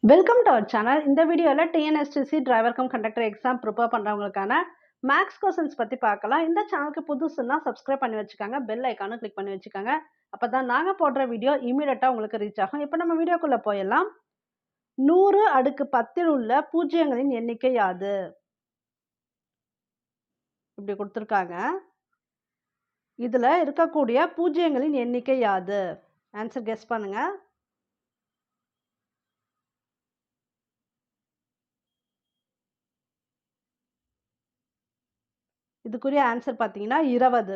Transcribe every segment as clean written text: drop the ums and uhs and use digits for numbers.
Welcome to our channel. இந்த வீடியோவில் TNSTC driver cum conductor exam prepare பண்ணுறவங்களுக்கான max questions பற்றி பார்க்கலாம். இந்த சேனலுக்கு புதுசுன்னா சப்ஸ்கிரைப் பண்ணி வச்சுக்கோங்க, பெல் ஐக்கானும் கிளிக் பண்ணி வச்சுக்கோங்க. அப்போ தான் நாங்கள் போடுற வீடியோ இமீடியட்டாக உங்களுக்கு ரீச் ஆகும். இப்போ நம்ம வீடியோக்குள்ளே போயிடலாம். 100 அடுக்கு 10 உள்ள பூஜ்ஜியங்களின் எண்ணிக்கை யாது? இப்படி கொடுத்துருக்காங்க. இதில் இருக்கக்கூடிய பூஜ்ஜியங்களின் எண்ணிக்கை யாது? ஆன்சர் கெஸ் பண்ணுங்க. இதுக்குரிய ஆன்சர் பார்த்தீங்கன்னா 20.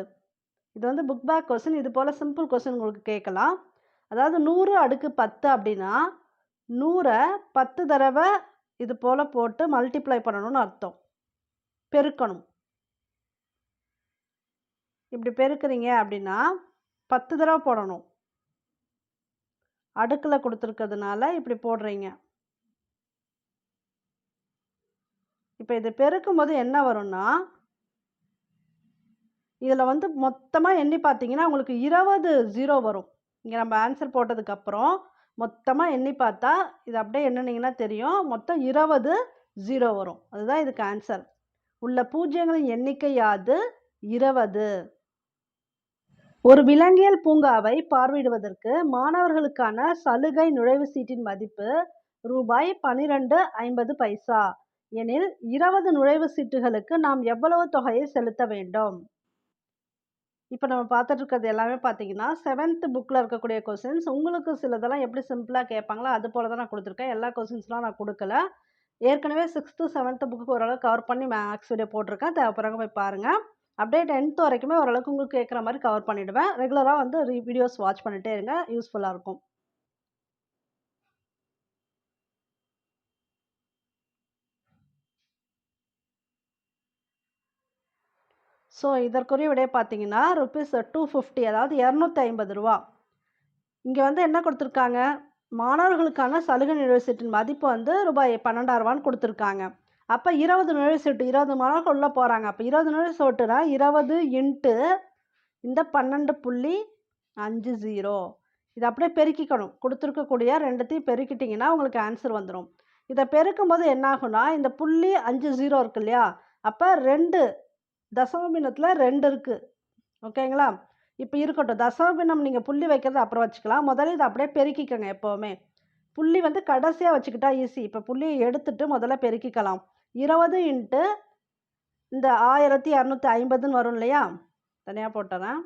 இது வந்து புக் பேக் கொஸ்டின். இது போல் சிம்பிள் கொஸ்டின் உங்களுக்கு கேட்கலாம். அதாவது 100 அடுக்கு 10 அப்படின்னா 100 10 தடவை இது போல் போட்டு மல்டிப்ளை பண்ணணும்னு அர்த்தம். பெருக்கணும். இப்படி பெருக்குறீங்க அப்படின்னா 10 தடவை போடணும். அடுக்கில் கொடுத்துருக்கிறதுனால இப்படி போடுறீங்க. இப்போ இது பெருக்கும் போது என்ன வரும்னா, இதில் வந்து மொத்தமாக எண்ணி பார்த்தீங்கன்னா உங்களுக்கு 20 0 வரும். இங்கே நம்ம ஆன்சர் போட்டதுக்கப்புறம் மொத்தமாக எண்ணி பார்த்தா இது அப்படியே எண்ணினீங்கன்னா தெரியும், மொத்தம் 20 0 வரும். அதுதான் இதுக்கு ஆன்சர். உள்ள பூஜ்ஜியங்களின் எண்ணிக்கை யாது? 20. ஒரு விலங்கியல் பூங்காவை பார்வையிடுவதற்கு மாணவர்களுக்கான சலுகை நுழைவு சீட்டின் மதிப்பு ரூபாய் 12.50 எனில் 20 நுழைவு சீட்டுகளுக்கு நாம் எவ்வளவு தொகையை செலுத்த வேண்டும்? இப்போ நம்ம பார்த்துட்டு இருக்கிறது எல்லாமே பார்த்தீங்கன்னா 7th புக்கில் இருக்கக்கூடிய கொஸ்டின்ஸ். உங்களுக்கு சிலதெல்லாம் எப்படி சிம்பிளாக கேட்பாங்களோ அது போல தான் நான் கொடுத்துருக்கேன். எல்லா கொஸ்டின்ஸ்லாம் நான் கொடுக்கல. ஏற்கனவே 6th 7th புக்கு ஓரளவு கவர் பண்ணி மேக்ஸ் வீடியோ போட்டிருக்கேன். தேவைப்படுறவங்க போய் பாருங்கள். அப்படியே 10th வரைக்குமே ஓரளவுக்கு உங்களுக்கு கேட்குற மாதிரி கவர் பண்ணிவிடுவேன். ரெகுலராக வந்து வீடியோஸ் வாட்ச் பண்ணிகிட்டே இருங்க, யூஸ்ஃபுல்லாக இருக்கும். ஸோ இதற்குரிய விடைய பார்த்தீங்கன்னா ருபீஸ் 250, அதாவது 250 ரூபா. இங்கே வந்து என்ன கொடுத்துருக்காங்க, மாணவர்களுக்கான சலுகை நுழைவு சீட்டின் மதிப்பு வந்து ரூபாய் 12,000 கொடுத்துருக்காங்க. அப்போ 20 நுழைவு சீட்டு, 20 மாணவர்கள் உள்ளே போகிறாங்க. அப்போ 20 நுழைவு சீட்டுனா 20 இன்ட்டு இந்த 12.50. இதை அப்படியே பெருக்கிக்கணும். கொடுத்துருக்கக்கூடிய ரெண்டுத்தையும் பெருக்கிட்டிங்கன்னா உங்களுக்கு ஆன்சர் வந்துடும். இதை பெருக்கும்போது என்ன ஆகுனா, இந்த புள்ளி 50 இருக்கு இல்லையா, அப்போ 2 தசம பின்னத்தில் 2 இருக்குது. ஓகேங்களா? இப்போ இருக்கட்டும், தசம பின்னம் நீங்கள் புள்ளி வைக்கிறது அப்புறம் வச்சுக்கலாம். முதல்ல இதை அப்படியே பெருக்கிக்கங்க. எப்போவுமே புள்ளி வந்து கடைசியாக வச்சுக்கிட்டா ஈஸி. இப்போ புள்ளியை எடுத்துட்டு முதல்ல பெருக்கிக்கலாம். 20 இன்ட்டு இந்த 1250 வரும் இல்லையா, தனியாக போட்டுறேன்.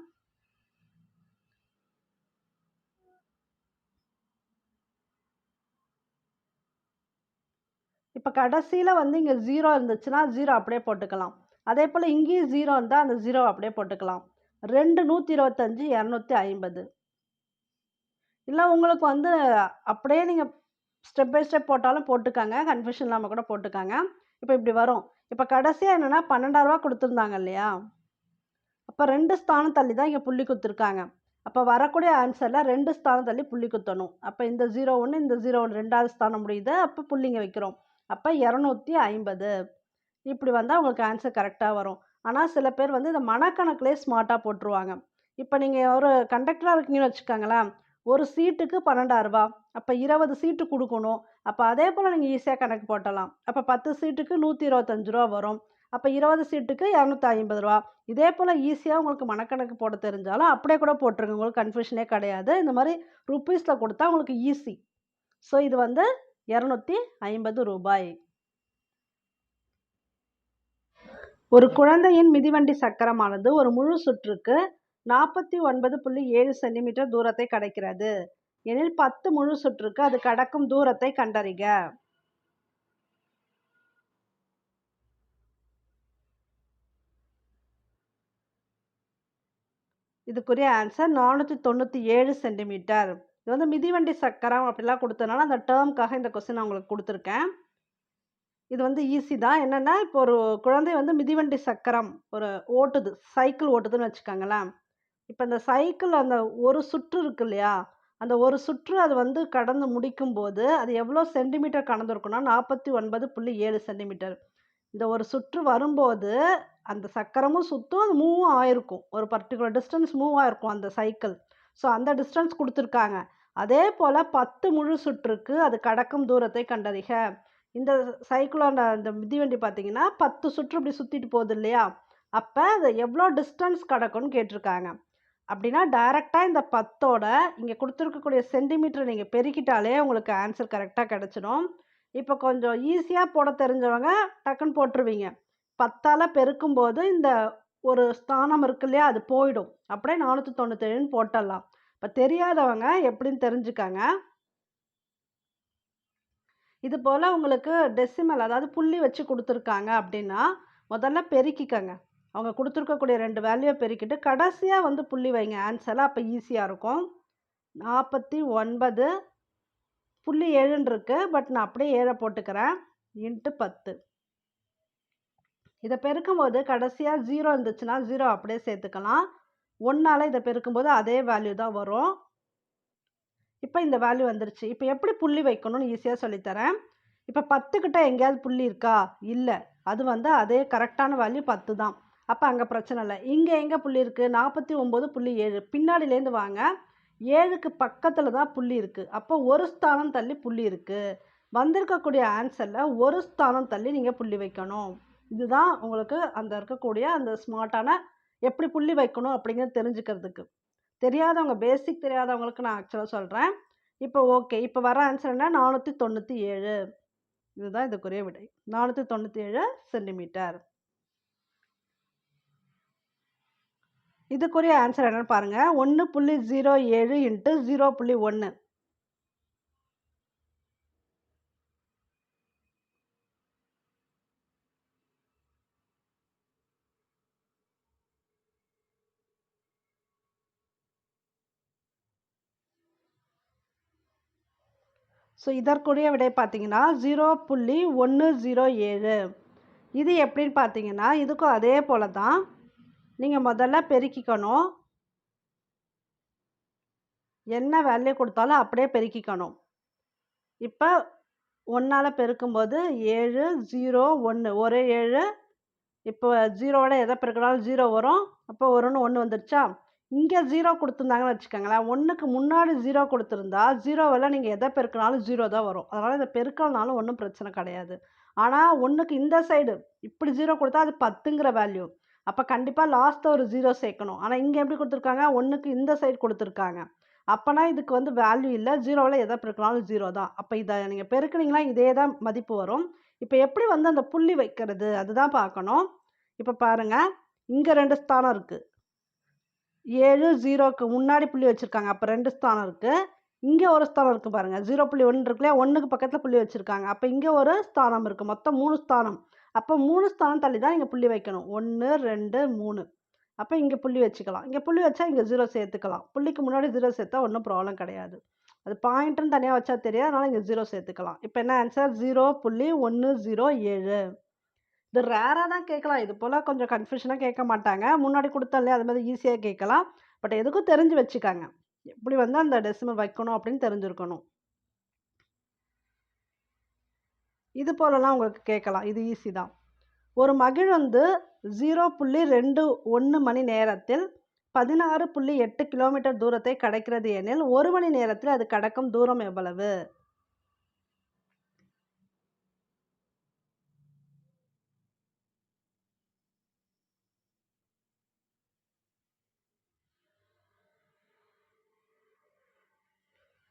இப்போ கடைசியில் வந்து இங்கே 0 இருந்துச்சுன்னா 0 அப்படியே போட்டுக்கலாம். அதே போல் இங்கேயும் 0 இருந்தால் அந்த 0 அப்படியே போட்டுக்கலாம். 2 125 250. இல்லை உங்களுக்கு வந்து அப்படியே நீங்கள் ஸ்டெப் பை ஸ்டெப் போட்டாலும் போட்டுக்காங்க, கன்ஃபியூஷன் இல்லாமல் கூட போட்டுக்காங்க. இப்போ இப்படி வரும். இப்போ கடைசியாக என்னென்னா 12,000 கொடுத்துருந்தாங்க இல்லையா, அப்போ 2 ஸ்தானம் தள்ளி தான் இங்கே புள்ளி குத்துருக்காங்க. அப்போ வரக்கூடிய ஆன்சரில் 2 ஸ்தானம் தள்ளி புள்ளி குத்தணும். அப்போ இந்த 0 1 இந்த 0 1 2வது ஸ்தானம் முடியுது. அப்போ புள்ளிங்க வைக்கிறோம். அப்போ 250. இப்படி வந்தால் உங்களுக்கு ஆன்சர் கரெக்டாக வரும். ஆனால் சில பேர் வந்து இந்த மனக்கணக்கிலே ஸ்மார்ட்டாக போட்டுருவாங்க. இப்போ நீங்கள் ஒரு கண்டக்டராக இருக்கீங்கன்னு வச்சுக்கோங்களேன், ஒரு சீட்டுக்கு 12,000. அப்போ 20 சீட்டு கொடுக்கணும். அப்போ அதே போல் நீங்கள் ஈஸியாக கணக்கு போட்டலாம். அப்போ 10 சீட்டுக்கு 125 ரூபா வரும். அப்போ 20 சீட்டுக்கு 250 ரூபா. இதே போல் ஈஸியாக உங்களுக்கு மனக்கணக்கு போட தெரிஞ்சாலும் அப்படியே கூட போட்டுருங்க. உங்களுக்கு கன்ஃபியூஷனே கிடையாது. இந்த மாதிரி ருப்பீஸில் கொடுத்தா உங்களுக்கு ஈஸி. ஸோ இது வந்து 250 ரூபாய். ஒரு குழந்தையின் மிதிவண்டி சக்கரமானது ஒரு முழு சுற்றுக்கு 49.7 சென்டிமீட்டர் தூரத்தை கடக்கிறது எனில் 10 முழு சுற்றுக்கு அது கடக்கும் தூரத்தை கண்டறிக. இதுக்குரிய ஆன்சர் 497 சென்டிமீட்டர். இது வந்து மிதிவண்டி சக்கரம் அப்படிலாம் கொடுத்தனால அந்த டேர்முக்காக இந்த கொஸ்டின் நான் உங்களுக்கு கொடுத்துருக்கேன். இது வந்து ஈஸி தான். என்னென்னா, இப்போ ஒரு குழந்தை வந்து மிதிவண்டி சக்கரம் ஒரு ஓட்டுது, சைக்கிள் ஓட்டுதுன்னு வச்சுக்கோங்களேன். இப்போ இந்த சைக்கிள் அந்த ஒரு சுற்று இருக்கு இல்லையா, அந்த ஒரு சுற்று அது வந்து கடந்து முடிக்கும்போது அது எவ்வளோ சென்டிமீட்டர் கடந்திருக்குன்னா 49.7 சென்டிமீட்டர். இந்த ஒரு சுற்று வரும்போது அந்த சக்கரமும் சுற்றும், அது மூவும் ஆயிருக்கும். ஒரு பர்டிகுலர் டிஸ்டன்ஸ் மூவ் ஆயிருக்கும் அந்த சைக்கிள். ஸோ அந்த டிஸ்டன்ஸ் கொடுத்துருக்காங்க. அதே போல் 10 முழு சுற்றுக்கு அது கடக்கும் தூரத்தை கண்டறிக. இந்த சைக்கிளோட இந்த மிதிவண்டி பார்த்தீங்கன்னா 10 சுற்று இப்படி சுற்றிட்டு போகுது இல்லையா, அப்போ அது எவ்வளோ டிஸ்டன்ஸ் கடக்கும்னு கேட்டிருக்காங்க. அப்படின்னா டைரெக்டாக இந்த 10ஓட இங்கே கொடுத்துருக்கக்கூடிய சென்டிமீட்டர் நீங்கள் பெருக்கிட்டாலே உங்களுக்கு ஆன்சர் கரெக்டாக கிடச்சிடும். இப்போ கொஞ்சம் ஈஸியாக போட தெரிஞ்சவங்க டக்குன்னு போட்டுருவீங்க. 10ஆல் பெருக்கும்போது இந்த ஒரு ஸ்தானம் இருக்கு இல்லையா, அது போயிடும். அப்படியே 497ன்னு போட்டுடலாம். இப்போ தெரியாதவங்க எப்படின்னு தெரிஞ்சுக்காங்க. இது போல் உங்களுக்கு டெசிமல் அதாவது புள்ளி வச்சு கொடுத்துருக்காங்க அப்படின்னா முதல்ல பெருக்கிக்கங்க. அவங்க கொடுத்துருக்கக்கூடிய 2 வேல்யூவை பெருக்கிட்டு கடைசியாக வந்து புள்ளி வைங்க ஆன்சரில். அப்போ ஈஸியாக இருக்கும். 49.7 இருக்கு. பட் நான் அப்படியே 7 போட்டுக்கிறேன். இன்ட்டு 10. இதை பெருக்கும்போது கடைசியாக 0 இருந்துச்சுன்னா 0 அப்படியே சேர்த்துக்கலாம். 1ஆல் இதை பெருக்கும்போது அதே வேல்யூ தான் வரும். இப்போ இந்த வேல்யூ வந்துருச்சு. இப்போ எப்படி புள்ளி வைக்கணும்னு ஈஸியாக சொல்லித்தரேன். இப்போ 10 கிட்ட எங்கேயாவது புள்ளி இருக்கா? இல்லை. அது வந்து அதே கரெக்டான வேல்யூ 10 தான். அப்போ அங்கே பிரச்சனை இல்லை. இங்கே எங்கே புள்ளி இருக்குது? 49.7. பின்னாடியிலேருந்து வாங்க. 7க்கு பக்கத்தில் தான் புள்ளி இருக்குது. அப்போ ஒரு ஸ்தானம் தள்ளி புள்ளி இருக்குது. வந்திருக்கக்கூடிய ஆன்சரில் ஒரு ஸ்தானம் தள்ளி நீங்கள் புள்ளி வைக்கணும். இதுதான் உங்களுக்கு அந்த இருக்கக்கூடிய அந்த ஸ்மார்ட்டான எப்படி புள்ளி வைக்கணும் அப்படிங்கிறது தெரிஞ்சுக்கிறதுக்கு. தெரியாதவங்க பேசிக் தெரியாதவங்களுக்கு நான் ஆக்சுவலாக சொல்கிறேன். இப்போ ஓகே. இப்போ வர ஆன்சர் என்ன? 497. இதுதான் இதுக்குரிய விடை. 497 சென்டிமீட்டர். இதுக்குரிய ஆன்சர் என்னன்னு பாருங்க. 1.07 இன்ட்டு 0.1. ஸோ இதற்குரிய விடை பார்த்தீங்கன்னா 0.107. இது எப்படின்னு பார்த்தீங்கன்னா இதுக்கும் அதே போல தான். நீங்கள் முதல்ல பெருக்கிக்கணும். என்ன வேல்யூ கொடுத்தாலும் அப்படியே பெருக்கிக்கணும். இப்போ 1ஆல் பெருக்கும்போது 7, 0, 1 ஒரே 7. இப்போ 0ஓட எதை பெருக்கினாலும் 0 வரும். அப்போ 1 வந்துருச்சா? இங்கே 0 கொடுத்துருந்தாங்கன்னு வச்சுக்கோங்களேன். 1க்கு முன்னாடி 0 கொடுத்துருந்தா 0வில் நீங்கள் எதை பெருக்கினாலும் 0 தான் வரும். அதனால் இதை பெருக்கலனாலும் ஒன்றும் பிரச்சனை கிடையாது. ஆனால் 1க்கு இந்த சைடு இப்படி 0 கொடுத்தா அது 10ங்கிற வேல்யூ. அப்போ கண்டிப்பாக லாஸ்ட்டில் ஒரு 0 சேர்க்கணும். ஆனால் இங்கே எப்படி கொடுத்துருக்காங்க? 1க்கு இந்த சைடு கொடுத்துருக்காங்க. அப்போனா இதுக்கு வந்து வேல்யூ இல்லை. 0வில் எதை பெருக்கினாலும் 0 தான். அப்போ இதை நீங்கள் பெருக்குனீங்கன்னா இதே தான் மதிப்பு வரும். இப்போ எப்படி வந்து அந்த புள்ளி வைக்கிறது அதுதான் பார்க்கணும். இப்போ பாருங்கள், இங்கே 2 ஸ்தானம் இருக்குது. 7, 0க்கு முன்னாடி புள்ளி வச்சுருக்காங்க. அப்போ 2 ஸ்தானம் இருக்குது. இங்கே ஒரு ஸ்தானம் இருக்குது பாருங்கள். 0.1 இருக்கு இல்லையா, 1க்கு பக்கத்தில் புள்ளி வச்சுருக்காங்க. அப்போ இங்கே ஒரு ஸ்தானம் இருக்குது. மொத்தம் 3 ஸ்தானம். அப்போ 3 ஸ்தானம் தள்ளி தான் இங்கே புள்ளி வைக்கணும். 1, 2, 3. அப்போ இங்கே புள்ளி வச்சுக்கலாம். இங்கே புள்ளி வச்சா இங்கே 0 சேர்த்துக்கலாம். புள்ளிக்கு முன்னாடி 0 சேர்த்தா ஒன்றும் ப்ராப்ளம் கிடையாது. அது பாயிண்ட்டுன்னு தனியாக வச்சா தெரியாது. அதனால் இங்கே 0 சேர்த்துக்கலாம். இப்போ என்ன ஆன்சர்? 0.107. இது ரேராக தான் கேட்கலாம். இது போல் கொஞ்சம் கன்ஃபியூஷனாக கேட்க மாட்டாங்க. முன்னாடி கொடுத்தோம் இல்லையா, அது மாதிரி ஈஸியாக கேட்கலாம். பட் எதுக்கும் தெரிஞ்சு வச்சுக்காங்க. எப்படி வந்து அந்த டெசிமல் வைக்கணும் அப்படின்னு தெரிஞ்சிருக்கணும். இது போலலாம் உங்களுக்கு கேட்கலாம். இது ஈஸி தான். ஒரு மகிழுந்து 0.21 மணி நேரத்தில் 16.8 கிலோமீட்டர் தூரத்தை கடக்கிறது எனில் 1 மணி நேரத்தில் அது கடக்கும் தூரம் எவ்வளவு?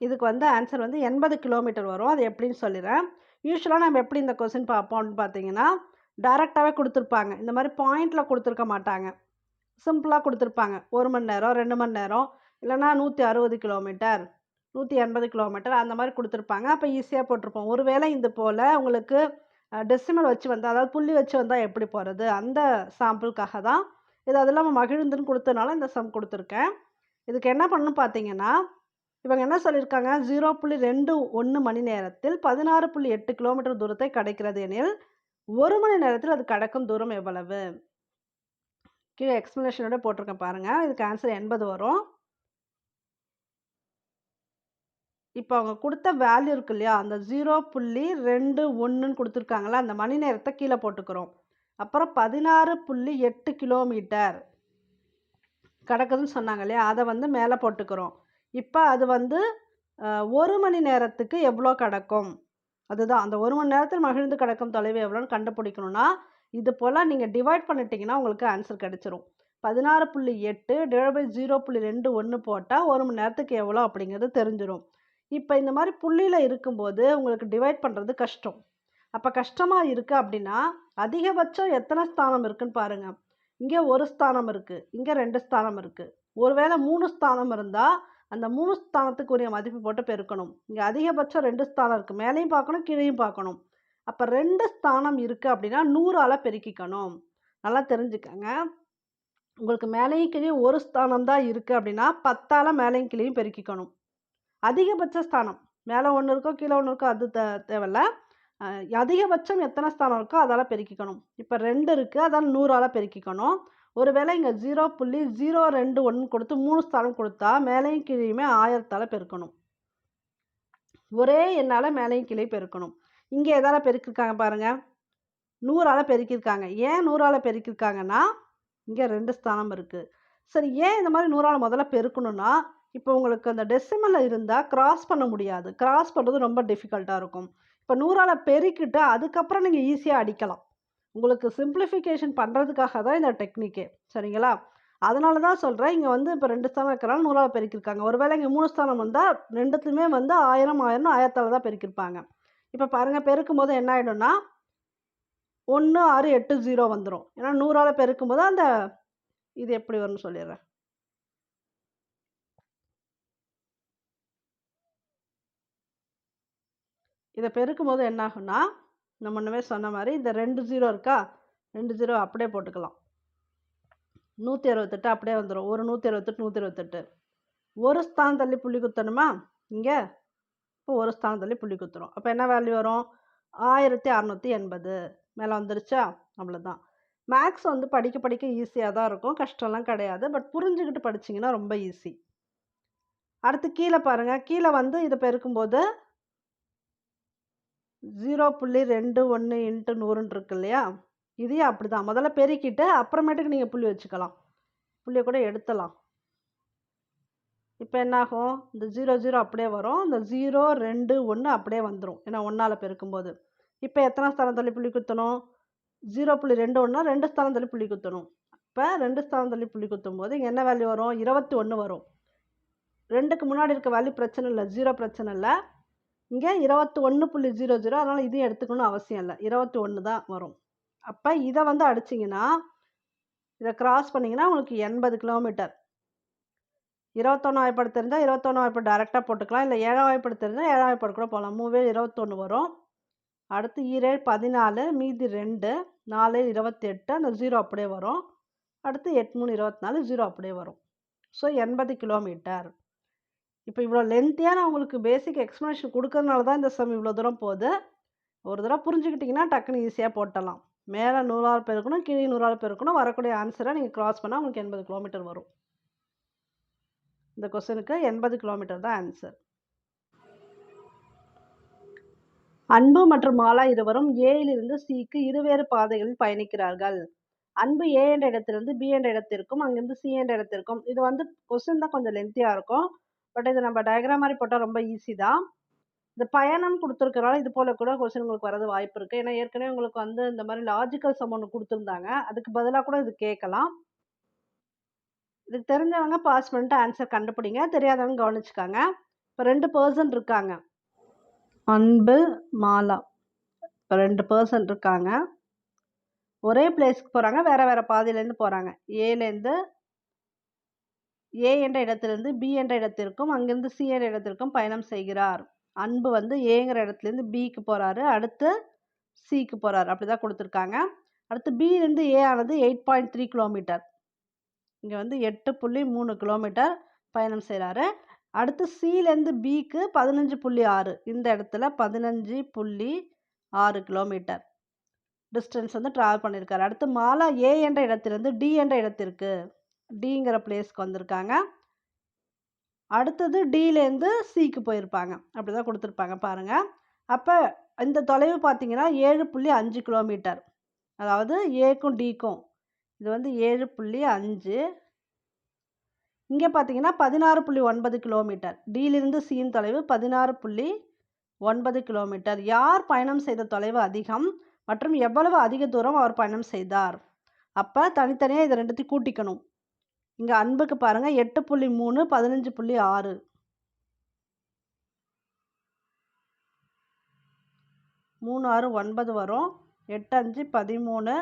இதுக்கு வந்து ஆன்சர் வந்து 80 கிலோமீட்டர் வரும். அது எப்படின்னு சொல்லிடுறேன். யூஸ்வலாக நம்ம எப்படி இந்த கொஸ்டின் பார்ப்போம்னு பார்த்தீங்கன்னா டைரெக்டாகவே கொடுத்துருப்பாங்க. இந்த மாதிரி பாயிண்டில் கொடுத்துருக்க மாட்டாங்க. சிம்பிளாக கொடுத்துருப்பாங்க. 1 மணி நேரம், 2 மணி நேரம், இல்லைனா 160 கிலோமீட்டர், 180 கிலோமீட்டர் அந்த மாதிரி கொடுத்துருப்பாங்க. அப்போ ஈஸியாக போட்டிருப்போம். ஒருவேளை இது போல் உங்களுக்கு டெசிமல் வச்சு வந்தால், அதாவது புள்ளி வச்சு வந்தால் எப்படி போகிறது, அந்த சாம்பிளுக்காக தான் இது. அது இல்லாமல் மகிழ்ந்துன்னு கொடுத்தனால இந்த சம் கொடுத்துருக்கேன். இதுக்கு என்ன பண்ணணும்னு பார்த்தீங்கன்னா, இவங்க என்ன சொல்லியிருக்காங்க? 0.21 மணி நேரத்தில் 16.8 கிலோமீட்டர் தூரத்தை கடக்கிறது எனில் 1 மணி நேரத்தில் அது கடக்கும் தூரம் எவ்வளவு? கீழே எக்ஸ்ப்ளனேஷனோட போட்டிருக்கேன் பாருங்கள். இதுக்கு ஆன்சர் 80 வரும். இப்போ அவங்க கொடுத்த வேல்யூ இருக்கு இல்லையா, அந்த 0.21ன்னு கொடுத்துருக்காங்களா, அந்த மணி நேரத்தை கீழே போட்டுக்கிறோம். அப்புறம் 16.8 கிலோமீட்டர் கடக்குதுன்னு சொன்னாங்க இல்லையா, அதை வந்து மேலே போட்டுக்கிறோம். இப்போ அது வந்து 1 மணி நேரத்துக்கு எவ்வளோ கடக்கும்? அதுதான் அந்த 1 மணி நேரத்தில் மகிழ்ந்து கடக்கும் தொலைவு எவ்வளோன்னு கண்டுபிடிக்கணும்னா, இது போல நீங்க டிவைட் பண்ணிட்டீங்கன்னா உங்களுக்கு ஆன்சர் கிடைச்சிரும். 16.8 டிவைட் பை 0.21 போட்டா 1 மணி நேரத்துக்கு எவ்வளோ அப்படிங்கிறது தெரிஞ்சிரும். இப்ப இந்த மாரி புள்ளியில இருக்கும்போது உங்களுக்கு டிவைட் பண்றது கஷ்டம். அப்ப கஷ்டமா இருக்கு அப்படின்னா, அதிகபட்சம் எத்தன ஸ்தானம் இருக்குன்னு பாருங்க. இங்க 1 ஸ்தானம் இருக்கு. இங்க 2 ஸ்தானம் இருக்கு. ஒருவேளை 3 ஸ்தானம் இருந்தா, அந்த 3 ஸ்தானத்துக்குரிய மதிப்பு போட்டு பெருக்கணும். இங்க அதிகபட்சம் 2 ஸ்தானம் இருக்கு. மேலேயும் பார்க்கணும், கீழேயும் பார்க்கணும். அப்ப 2 ஸ்தானம் இருக்கு அப்படின்னா 100ஆல பெருக்கிக்கணும். நல்லா தெரிஞ்சுக்கங்க. உங்களுக்கு மேலேயும் கீழேயும் 1 ஸ்தானம் தான் இருக்கு அப்படின்னா 10ஆல மேலேயும் கீழேயும் பெருக்கிக்கணும். அதிகபட்ச ஸ்தானம். மேல 1 இருக்கோ, கீழ 1 இருக்கோ அது தேவையில்ல. அ அதிகபட்சம் எத்தன ஸ்தானம் இருக்கோ அதால பெருக்கிக்கணும். இப்ப 2 இருக்கு. அதால 100ஆல பெருக்கிக்கணும். ஒருவேளை இங்க 0.021 கொடுத்து 3 ஸ்தானம் கொடுத்தா, மேலேயும் கீழேயுமே 1000ஆல பெருக்கணும். ஒரே எண்ணால மேலேயும் கீழேயும் பெருக்கணும். இங்க எதால பெருக்கியிருக்காங்க பாருங்க. 100ஆல பெருக்கியிருக்காங்க. ஏன் 100ஆல பெருக்கியிருக்காங்கன்னா, இங்க 2 ஸ்தானம் இருக்கு. சரி ஏன் இந்த மாரி 100ஆல முதல்ல பெருக்கணும்னா, இப்போ உங்களுக்கு அந்த டெசிமல்ல இருந்தா கிராஸ் பண்ண முடியாது. கிராஸ் பண்றது ரொம்ப டிஃபிகல்ட்டா இருக்கும். இப்ப 100ஆல பெருக்கிட்டு அதுக்கப்புறம் நீங்க ஈஸியா அடிக்கலாம். உங்களுக்கு சிம்பிளிஃபிகேஷன் பண்றதுக்காக தான் இந்த டெக்னிக்கே. சரிங்களா? அதனால தான் சொல்றேன். இங்க வந்து இப்ப 2 ஸ்தானம் இருக்கிறனால 100ஆல பெருக்கியிருக்காங்க. ஒருவேளை இங்க 3 ஸ்தானம் வந்தா 2த்துலயுமே வந்து 1000, 1000ன்னு 1000ஆல தான் பெருக்கியிருப்பாங்க. இப்ப பாருங்க பெருக்கும்போது என்ன ஆயிடும்னா 1680 வந்துரும். ஏன்னா 100ஆல பெருக்கும்போது அந்த இது எப்படி வரும்னு சொல்லிடுறேன். இத பெருக்கும்போது என்ன ஆகும்னா, நான் முன்னமே சொன்ன மாரி இந்த 2 0 இருக்கா? 2 0 அப்படியே போட்டுக்கலாம். 168 அப்படியே வந்துரும். ஒரு 168, 128. ஒரு ஸ்தானம் தள்ளி புள்ளி குத்தணுமா? இங்க. இப்போ ஒரு ஸ்தானம் தள்ளி புள்ளி குத்துறோம். அப்ப என்ன வேல்யூ வரும்? 1680 மேல வந்துருச்சா? அவ்வளோதான். மேத்ஸ் வந்து படிக்க படிக்க ஈஸியா தான் இருக்கும். கஷ்டம்லாம் கிடையாது. பட் புரிஞ்சுகிட்டு படிச்சீங்கன்னா ரொம்ப ஈஸி. அடுத்து கீழ பாருங்க. கீழ வந்து இத பெருக்கும்போது 0.21 இன்ட்டு 100ன்னு இருக்கு இல்லையா? இதையும் அப்படிதான். முதல்ல பெருக்கிட்டு அப்புறமேட்டுக்கு நீங்க புள்ளி வச்சுக்கலாம். புள்ளிய கூட எடுத்துடலாம். இப்ப என்ன ஆகும்? இந்த 0, 0 அப்படியே வரும். இந்த 0, 2, 1 அப்படியே வந்துரும். ஏன்னா 1ஆல பெருக்கும்போது. இப்ப எத்தன ஸ்தானம் தள்ளி புள்ளி குத்தணும்? 0.21னா 2 ஸ்தானம் தள்ளி புள்ளி குத்தணும். அப்ப 2 ஸ்தானம் தள்ளி புள்ளி குத்தும்போது இங்க என்ன வேல்யூ வரும்? 21 வரும். 2க்கு முன்னாடி இருக்க வேல்யூ பிரச்சனை இல்ல. 0 பிரச்சனை இல்ல. இங்க 21.00 அதனால இதையும் எடுத்துக்கணும்னு அவசியம் இல்ல. 21 தான் வரும். அப்ப இத வந்து அடிச்சீங்கன்னா, இத கிராஸ் பண்ணீங்கன்னா உங்களுக்கு 80 கிலோமீட்டர். 21 வாய்ப்பாடு தெரிஞ்சா 21 வாய்ப்பாடு டைரக்ட்டா போட்டுக்கலாம். இல்ல 7 வாய்ப்பாடு தெரிஞ்சா 7 வாய்ப்பாடு கூட போடலாம். 3 21 வரும். அடுத்து 7 14 மீதி 2 4 28 அந்த 0 அப்படியே வரும். அடுத்து 8 3 24 0 அப்படியே வரும். So 80 kilometre. இப்போ இவ்வளோ லென்த்தியா நான் உங்களுக்கு பேசிக் எக்ஸ்ப்ளனேஷன் குடுக்கறதுனால தான் இந்த சம் இவ்வளோ தூரம் போகுது. ஒரு தடவ புரிஞ்சுக்கிட்டீங்கன்னா டக்குன்னு ஈஸியா போட்டுடலாம். மேல 100ஆல பெருக்கணும், கீழே 100ஆல பெருக்கணும். வரக்கூடிய ஆன்ஸர நீங்க கிராஸ் பண்ணா உங்களுக்கு 80 கிலோமீட்டர் வரும். இந்த கொஸ்டினுக்கு 80 கிலோமீட்டர் தான் ஆன்சர். அன்பு மற்றும் மாலா இருவரும் ஏயிலிருந்து சிக்கு இருவேறு பாதைகளில் பயணிக்கிறார்கள். அன்பு ஏ என்ற இடத்திலிருந்து பி என்ற இடத்திற்கும், அங்கிருந்து சி என்ற இடத்திற்கும். இது வந்து கொஸ்டின் தான் கொஞ்சம் லென்த்தியா இருக்கும். பட் இது நம்ம டயக்ராம் மாரி போட்டா ரொம்ப ஈஸி தான். இந்த பயணம் குடுத்துருக்கனால இது போல கூட கொஸ்டின் உங்களுக்கு வரது வாய்ப்பு இருக்கு. ஏன்னா ஏற்கனவே உங்களுக்கு வந்து இந்த மாரி லாஜிக்கல் சம் ஒண்ணு குடுத்துருந்தாங்க. அதுக்கு பதிலா கூட இது கேட்கலாம். இதுக்கு தெரிஞ்சவங்க பாஸ் பண்ணிட்டு ஆன்சர் கண்டுபிடிங்க. தெரியாதவங்க கவனிச்சுக்கங்க. இப்ப 2 பெர்சன் இருக்காங்க. அன்பு, மாலா. இப்ப 2 பெர்சன் இருக்காங்க. ஒரே பிளேஸ்க்கு போறாங்க. வேற வேற பாதையிலேருந்து போறாங்க. ஏ என்ற இடத்திலிருந்து பி என்ற இடத்திற்கும், அங்கிருந்து சி என்ற இடத்திற்கும் பயணம் செய்கிறார். அன்பு வந்து ஏங்கிற இடத்துலேருந்து பிக்கு போறாரு. அடுத்து சிக்கு போறாரு. அப்படிதான் குடுத்துருக்காங்க. அடுத்து பிலேருந்து ஏ ஆனது 8.3 கிலோமீட்டர். இங்க வந்து 8.3 கிலோமீட்டர் பயணம் செய்றாரு. அடுத்து சிலேருந்து பிக்கு 15.6 இந்த இடத்துல 15.6 கிலோமீட்டர் டிஸ்டன்ஸ் வந்து டிராவல் பண்ணியிருக்காரு. அடுத்து மாலா ஏ என்ற இடத்திலிருந்து டி என்ற இடத்திற்கு டிங்கிற பிளேஸ்க்கு வந்திருக்காங்க. அடுத்தது டிலேருந்து சிக்கு போயிருப்பாங்க. அப்படிதான் குடுத்துருப்பாங்க பாருங்க. அப்ப இந்த தொலைவு பார்த்தீங்கன்னா 7.5 கிலோமீட்டர். அதாவது ஏக்கும் டிக்கும். இது வந்து 7.5 இங்கே பார்த்தீங்கன்னா 16.9 கிலோமீட்டர். டியிலிருந்து சியின் தொலைவு 16.9 கிலோமீட்டர். யார் பயணம் செய்த தொலைவு அதிகம் மற்றும் எவ்வளவு அதிக தூரம் அவர் பயணம் செய்தார்? அப்போ தனித்தனியாக இதை ரெண்டுத்தையும் கூட்டிக்கணும். இங்கே அன்புக்கு பாருங்கள் 8.3 15.6 3 6 9 வரும். 8 5 13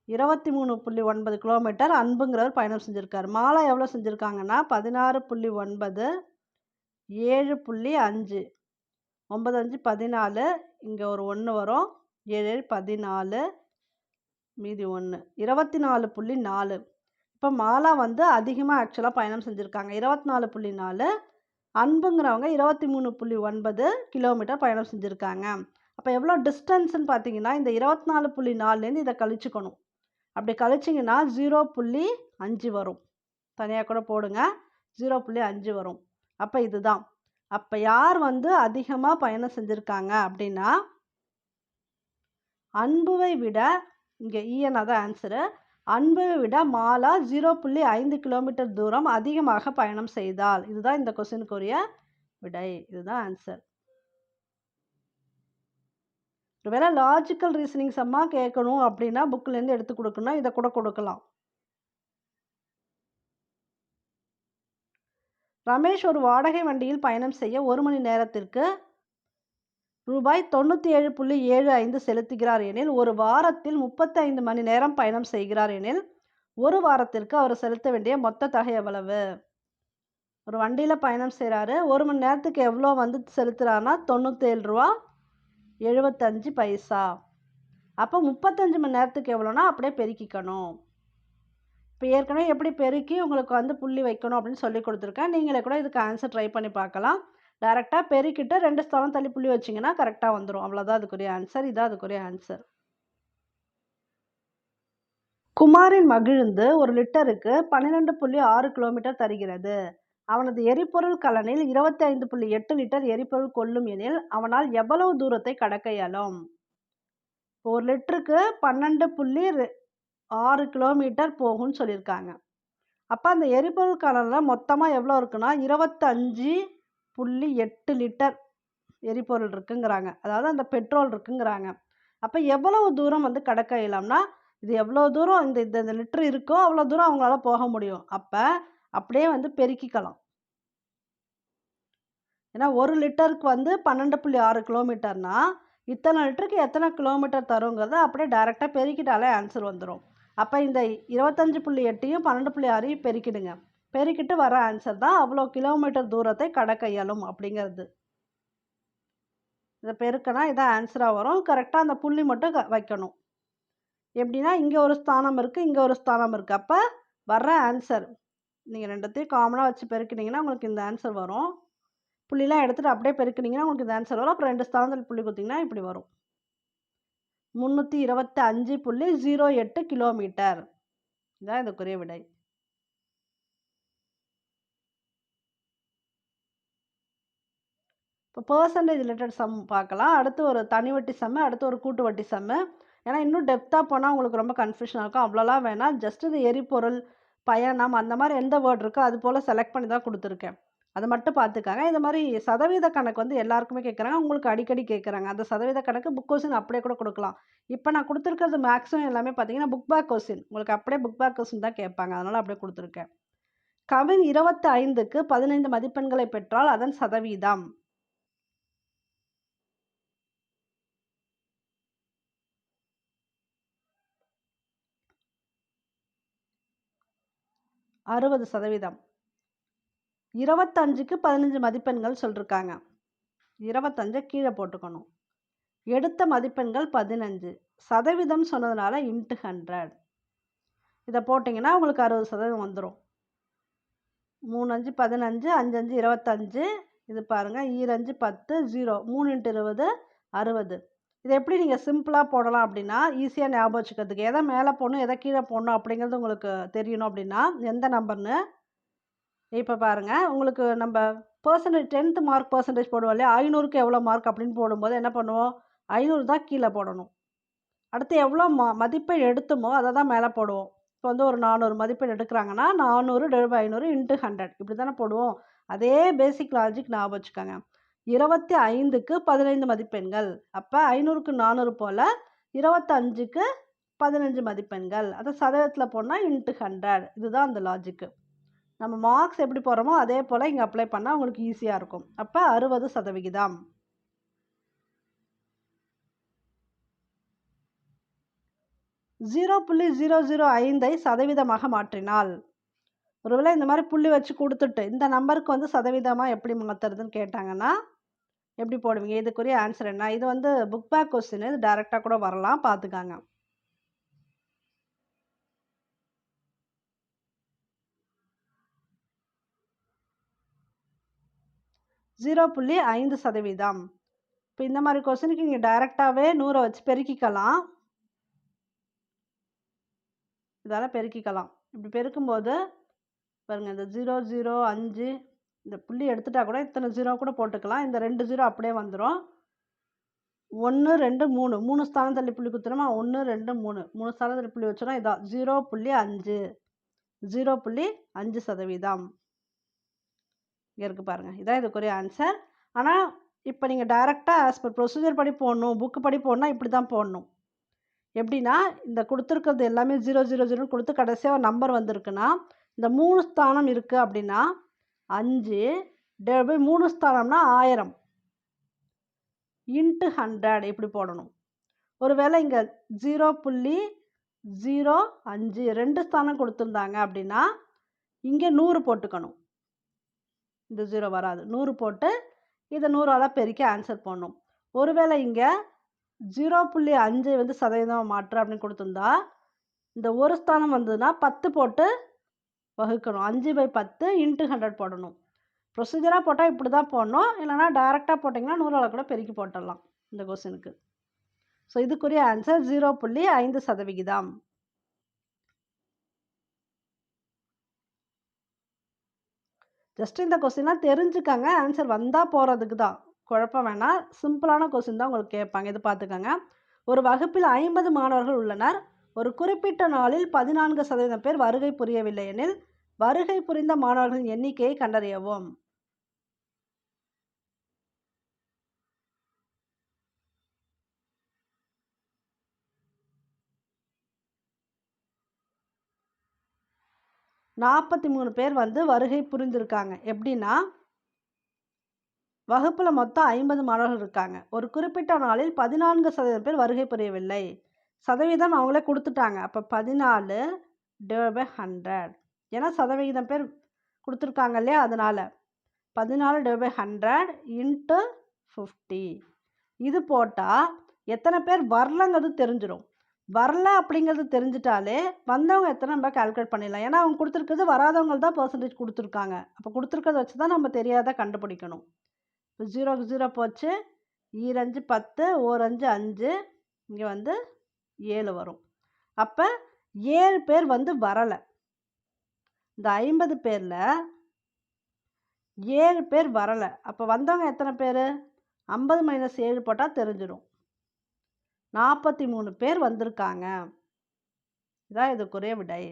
23.9 கிலோமீட்டர் அன்புங்கிறவர் பயணம் செஞ்சுருக்கார். மாலா எவ்வளோ செஞ்சுருக்காங்கன்னா 16.9 7.5 9 5 14 இங்கே ஒரு 1 வரும். 7 14 மீதி 1 24.4. இப்போ மாலா வந்து அதிகமாக ஆக்சுவலாக பயணம் செஞ்சுருக்காங்க 24.4. அன்புங்கிறவங்க 23.9 கிலோமீட்டர் பயணம் செஞ்சுருக்காங்க. அப்போ எவ்வளோ டிஸ்டன்ஸ்ன்னு பார்த்தீங்கன்னா இந்த 24.4லேருந்து இதை கழிச்சுக்கணும். அப்படி கழிச்சிங்கன்னா 0.5 வரும். தனியாக கூட போடுங்க 0.5 வரும். அப்போ இதுதான். அப்போ யார் வந்து அதிகமாக பயணம் செஞ்சுருக்காங்க அப்படின்னா அன்புவை விட இங்கே ஈஎன் தான் ஆன்சரு. அன்புவை விட மாலா 0.5 கிலோமீட்டர் தூரம் அதிகமாக பயணம் செய்தால். இதுதான் இந்த கொஸ்டினுக்குரிய விடை. இதுதான் ஆன்சர். ஒருவேளை லாஜிக்கல் ரீசனிங் சம்மாக கேட்கணும் அப்படின்னா புக்கிலேருந்து எடுத்து கொடுக்கணும். இதை கூட கொடுக்கலாம். ரமேஷ் ஒரு வாடகை வண்டியில் பயணம் செய்ய 1 மணி நேரத்திற்கு ரூபாய் 97.75 செலுத்துகிறார் எனில் ஒரு வாரத்தில் 35 மணி நேரம் பயணம் செய்கிறார் எனில் ஒரு வாரத்திற்கு அவர் செலுத்த வேண்டிய மொத்த தொகை எவ்வளவு? ஒரு வண்டியில் பயணம் செய்கிறாரு. 1 மணி நேரத்துக்கு எவ்வளோ வந்து செலுத்துகிறாருன்னா 97 ரூபா 75 பைசா. அப்போ 35 மணி நேரத்துக்கு எவ்வளோனா அப்படியே பெருக்கிக்கணும். இப்போ ஏற்கனவே எப்படி பெருக்கி உங்களுக்கு வந்து புள்ளி வைக்கணும் அப்படின்னு சொல்லி கொடுத்துருக்கேன். நீங்களே கூட இதுக்கு ஆன்சர் ட்ரை பண்ணி பார்க்கலாம். டைரெக்டாக பெருக்கிட்டு 2 ஸ்தானம் தள்ளி புள்ளி வச்சிங்கன்னா கரெக்டாக வந்துடும். அவ்வளோதான் அதுக்குரிய ஆன்சர். இதான் அதுக்குரிய ஆன்சர். குமாரின் மகிழ்ந்து 1 லிட்டருக்கு 12.6 கிலோமீட்டர் தருகிறது. அவனது எரிபொருள் கலனில் 25.8 லிட்டர் எரிபொருள் கொள்ளும் எனில் அவனால் எவ்வளவு தூரத்தை கடக்க இயலும்? 1 லிட்டருக்கு 12.6 கிலோமீட்டர் போகும்னு சொல்லியிருக்காங்க. அப்போ அந்த எரிபொருள் கலனில் மொத்தமாக எவ்வளோ இருக்குன்னா 25.8 லிட்டர் எரிபொருள் இருக்குங்கிறாங்க. அதாவது அந்த பெட்ரோல் இருக்குங்கிறாங்க. அப்போ எவ்வளவு தூரம் வந்து கடக்க இயலாம்னா இது எவ்வளோ தூரம் இந்த லிட்டர் இருக்கோ அவ்வளோ தூரம் அவங்களால போக முடியும். அப்போ அப்படியே வந்து பெருக்கிக்கலாம். ஏன்னா 1 லிட்டருக்கு வந்து 12.6 கிலோமீட்டர்னா இத்தனை லிட்டருக்கு எத்தனை கிலோமீட்டர் தருங்கிறத அப்படியே டைரெக்டாக பெருக்கிட்டாலே ஆன்சர் வந்துடும். அப்போ இந்த 25.8யும் 12.6யும் பெருக்கிடுங்க. பெருக்கிட்டு வர ஆன்சர் தான் அவ்வளோ கிலோமீட்டர் தூரத்தை கடக்க இயலும் அப்படிங்கிறது. இதை பெருக்கினா இதான் ஆன்சராக வரும். கரெக்டாக அந்த புள்ளி மட்டும் வைக்கணும். எப்படின்னா இங்கே ஒரு ஸ்தானம் இருக்குது, இங்கே ஒரு ஸ்தானம் இருக்குது. அப்போ வர்ற ஆன்சர் நீங்கள் ரெண்டுத்தையும் காமனாக வச்சு பெருக்கினீங்கன்னா உங்களுக்கு இந்த ஆன்சர் வரும். புள்ளிலாம் எடுத்துகிட்டு அப்படியே பெருக்கினீங்கன்னா உங்களுக்கு இந்த ஆன்சர் வரும். அப்புறம் 2 ஸ்தானத்தில் புள்ளி கொடுத்தீங்கன்னா இப்படி வரும். 325.08 கிலோமீட்டர். இதுதான் இதுக்குரிய விடை. இப்போ பர்சன்டேஜ் ரிலேட்டட் சம் பார்க்கலாம். அடுத்து ஒரு தனி வட்டி சம்மு, அடுத்து ஒரு கூட்டு வட்டி சம்மு. ஏன்னா இன்னும் டெப்த்தாக போனால் உங்களுக்கு ரொம்ப கன்ஃபியூஷனாக இருக்கும். அவ்வளோலாம் வேணாம். ஜஸ்ட் இந்த எரிபொருள், பயணம் அந்த மாதிரி எந்த வேர்டு இருக்கோ அது போல் செலக்ட் பண்ணி தான் கொடுத்துருக்கேன். அதை மட்டும் பார்த்துக்காங்க. இது மாதிரி சதவீத கணக்கு வந்து எல்லாருக்குமே கேட்குறாங்க, உங்களுக்கு அடிக்கடி கேட்குறாங்க. அந்த சதவீத கணக்கு புக் கொஸ்டின் அப்படியே கூட கொடுக்கலாம். இப்போ நான் கொடுத்துருக்கிறது மேக்ஸிமம் எல்லாமே பார்த்தீங்கன்னா புக் பேக் கொஸ்டின். உங்களுக்கு அப்படியே புக் பேக் கொஸ்டின் தான் கேட்பாங்க. அதனால் அப்படியே கொடுத்துருக்கேன். கவின் 25க்கு 15 மதிப்பெண்களை பெற்றால் அதன் சதவீதம். அறுபது சதவீதம். 25க்கு 15 மதிப்பெண்கள் சொல்லியிருக்காங்க. 25 கீழே போட்டுக்கணும். எடுத்த மதிப்பெண்கள் 15. சதவீதம் சொன்னதுனால இன்ட்டு 100. இதை போட்டிங்கன்னா உங்களுக்கு 60% வந்துடும். 3 5 15 5 5 25. இது பாருங்கள் 2 5 10 0 3 × 20 60. இதை எப்படி நீங்கள் சிம்பிளாக போடலாம் அப்படின்னா ஈஸியாக ஞாபகம் வச்சுக்கிறதுக்கு எதை மேலே போடணும் எதை கீழே போடணும் அப்படிங்கிறது உங்களுக்கு தெரியணும் அப்படின்னா எந்த நம்பர்னு இப்போ பாருங்கள். உங்களுக்கு நம்ம பர்சன்டேஜ் 10th மார்க் பர்சன்டேஜ் போடுவோம் இல்லையா, 500க்கு எவ்வளோ மார்க் அப்படின்னு போடும்போது என்ன பண்ணுவோம், 500 தான் கீழே போடணும். அடுத்து எவ்வளோ மதிப்பெண் எடுத்துமோ அதை தான் மேலே போடுவோம். இப்போ வந்து ஒரு 400 மதிப்பெண் எடுக்கிறாங்கன்னா 400 / 500 × 100 இப்படி தானே போடுவோம். அதே பேசிக் லாஜிக் ஞாபகம் வச்சுக்கோங்க. 25க்கு 15 மதிப்பெண்கள். அப்போ 500க்கு 400 போல் 25க்கு 15 மதிப்பெண்கள். அதை சதவீதத்தில் போனால் × 100. இதுதான் அந்த லாஜிக்கு. நம்ம மார்க்ஸ் எப்படி போடுறோமோ அதே போல் இங்கே அப்ளை பண்ணால் உங்களுக்கு ஈஸியாக இருக்கும். அப்போ 60%. 0.005 சதவீதமாக மாற்றினால், ஒருவேளை இந்த மாதிரி புள்ளி வச்சு கொடுத்துட்டு இந்த நம்பருக்கு வந்து சதவீதமாக எப்படி மாற்றுறதுன்னு கேட்டாங்கன்னா எப்படி போடுவீங்க? இதுக்குரிய ஆன்சர் என்ன? இது வந்து புக் பேக் கொஸ்டின். இது டைரெக்டாக கூட வரலாம், பார்த்துக்காங்க. (0.5%). இப்போ இந்த மாதிரி கொஸ்டினுக்கு நீங்கள் டைரெக்டாகவே 100 வச்சு பெருக்கிக்கலாம். இதால் பெருக்கிக்கலாம். இப்படி பெருக்கும்போது பாருங்கள், இந்த 0, 0, 5 இந்த புள்ளி எடுத்துட்டா கூட இத்தனை 0 கூட போட்டுக்கலாம். இந்த 2 0 அப்படியே வந்துடும். 1, 2, 3 3 ஸ்தானம் தள்ளி புள்ளி குத்துறோமா? 1, 2, 3 3 ஸ்தானம் தள்ளி புள்ளி வச்சோன்னா இதான் 0.5 0.5%. இங்கே இருக்குது பாருங்கள். இதான் இதுக்குரிய ஆன்சர். ஆனால் இப்போ நீங்கள் டைரெக்டாக ஆஸ் பர் ப்ரொசீஜர் படி போடணும், புக்கு படி போடணும்னா இப்படி தான் போடணும். எப்படின்னா இந்த கொடுத்துருக்கிறது எல்லாமே 0, 0, 0ன்னு கொடுத்து கடைசியாக ஒரு நம்பர் வந்திருக்குன்னா இந்த 3 ஸ்தானம் இருக்குது அப்படின்னா 5 / 3 ஸ்தானம்னா 1000 × 100 இப்படி போடணும். ஒருவேளை இங்கே 0.05 2 ஸ்தானம் கொடுத்துருந்தாங்க அப்படின்னா இங்கே 100 போட்டுக்கணும். இந்த 0 வராது. 100 போட்டு இதை 100ஆல் பெருக்கி ஆன்சர் போடணும். ஒருவேளை இங்கே 0.5 வந்து சதவீதம் மாற்று அப்படின்னு கொடுத்துருந்தா இந்த ஒரு ஸ்தானம் வந்ததுன்னா 10 போட்டு வகுக்கணும். 5/10 × 100 போடணும். ப்ரொசீஜராக போட்டால் இப்படி தான் போடணும். இல்லைனா டைரெக்டாக போட்டிங்கன்னா 100ஆல் கூட பெருக்கி போட்டுடலாம் இந்த கொஸ்டினுக்கு. ஸோ இதுக்குரிய ஆன்சர் 0.5%. ஜஸ்ட் இந்த கொஸ்டின்லாம் தெரிஞ்சுக்கங்க. ஆன்சர் வந்தால் போகிறதுக்கு தான், குழப்பம் வேணாம். சிம்பிளான கொஸ்டின் தான் உங்களுக்கு கேட்பாங்க. இது பார்த்துக்கோங்க. ஒரு வகுப்பில் 50 மாணவர்கள் உள்ளனர். ஒரு குறிப்பிட்ட நாளில் 14% பேர் வருகை புரியவில்லை எனில் வருகை புரிந்த மாணவர்களின் எண்ணிக்கையை கண்டறியவும். (43 பேர் வந்து வருகை புரிந்திருக்காங்க. எப்படின்னா வகுப்பில் மொத்தம் 50 மாணவர்கள் இருக்காங்க. ஒரு குறிப்பிட்ட நாளில் 14% பேர் வருகை புரியவில்லை. சதவீதம் அவங்களே கொடுத்துட்டாங்க. அப்போ 14/100. ஏன்னா சதவிகிதம் பேர் கொடுத்துருக்காங்க இல்லையா, அதனால் 14/100 × 50. இது போட்டால் எத்தனை பேர் வரலங்கிறது தெரிஞ்சிடும். வரல அப்படிங்கிறது தெரிஞ்சிட்டாலே வந்தவங்க எத்தனை நம்ம கால்குலேட் பண்ணிடலாம். ஏன்னா அவங்க கொடுத்துருக்கிறது வராதவங்க தான் பர்சன்டேஜ் கொடுத்துருக்காங்க. அப்போ கொடுத்துருக்கிறத வச்சு தான் நம்ம தெரியாத கண்டுபிடிக்கணும். இப்போ 0க்கு 0 போச்சு. 2 10 1 5 5 இங்கே வந்து 7 வரும். அப்போ 7 பேர் வந்து வரலை. இந்த 50 பேரில் 7 பேர் வரலை. அப்போ வந்தவங்க எத்தனை பேர்? 50 - 7 போட்டால் தெரிஞ்சிடும். 43 பேர் வந்திருக்காங்க. இதான் இதுக்குரிய விடை.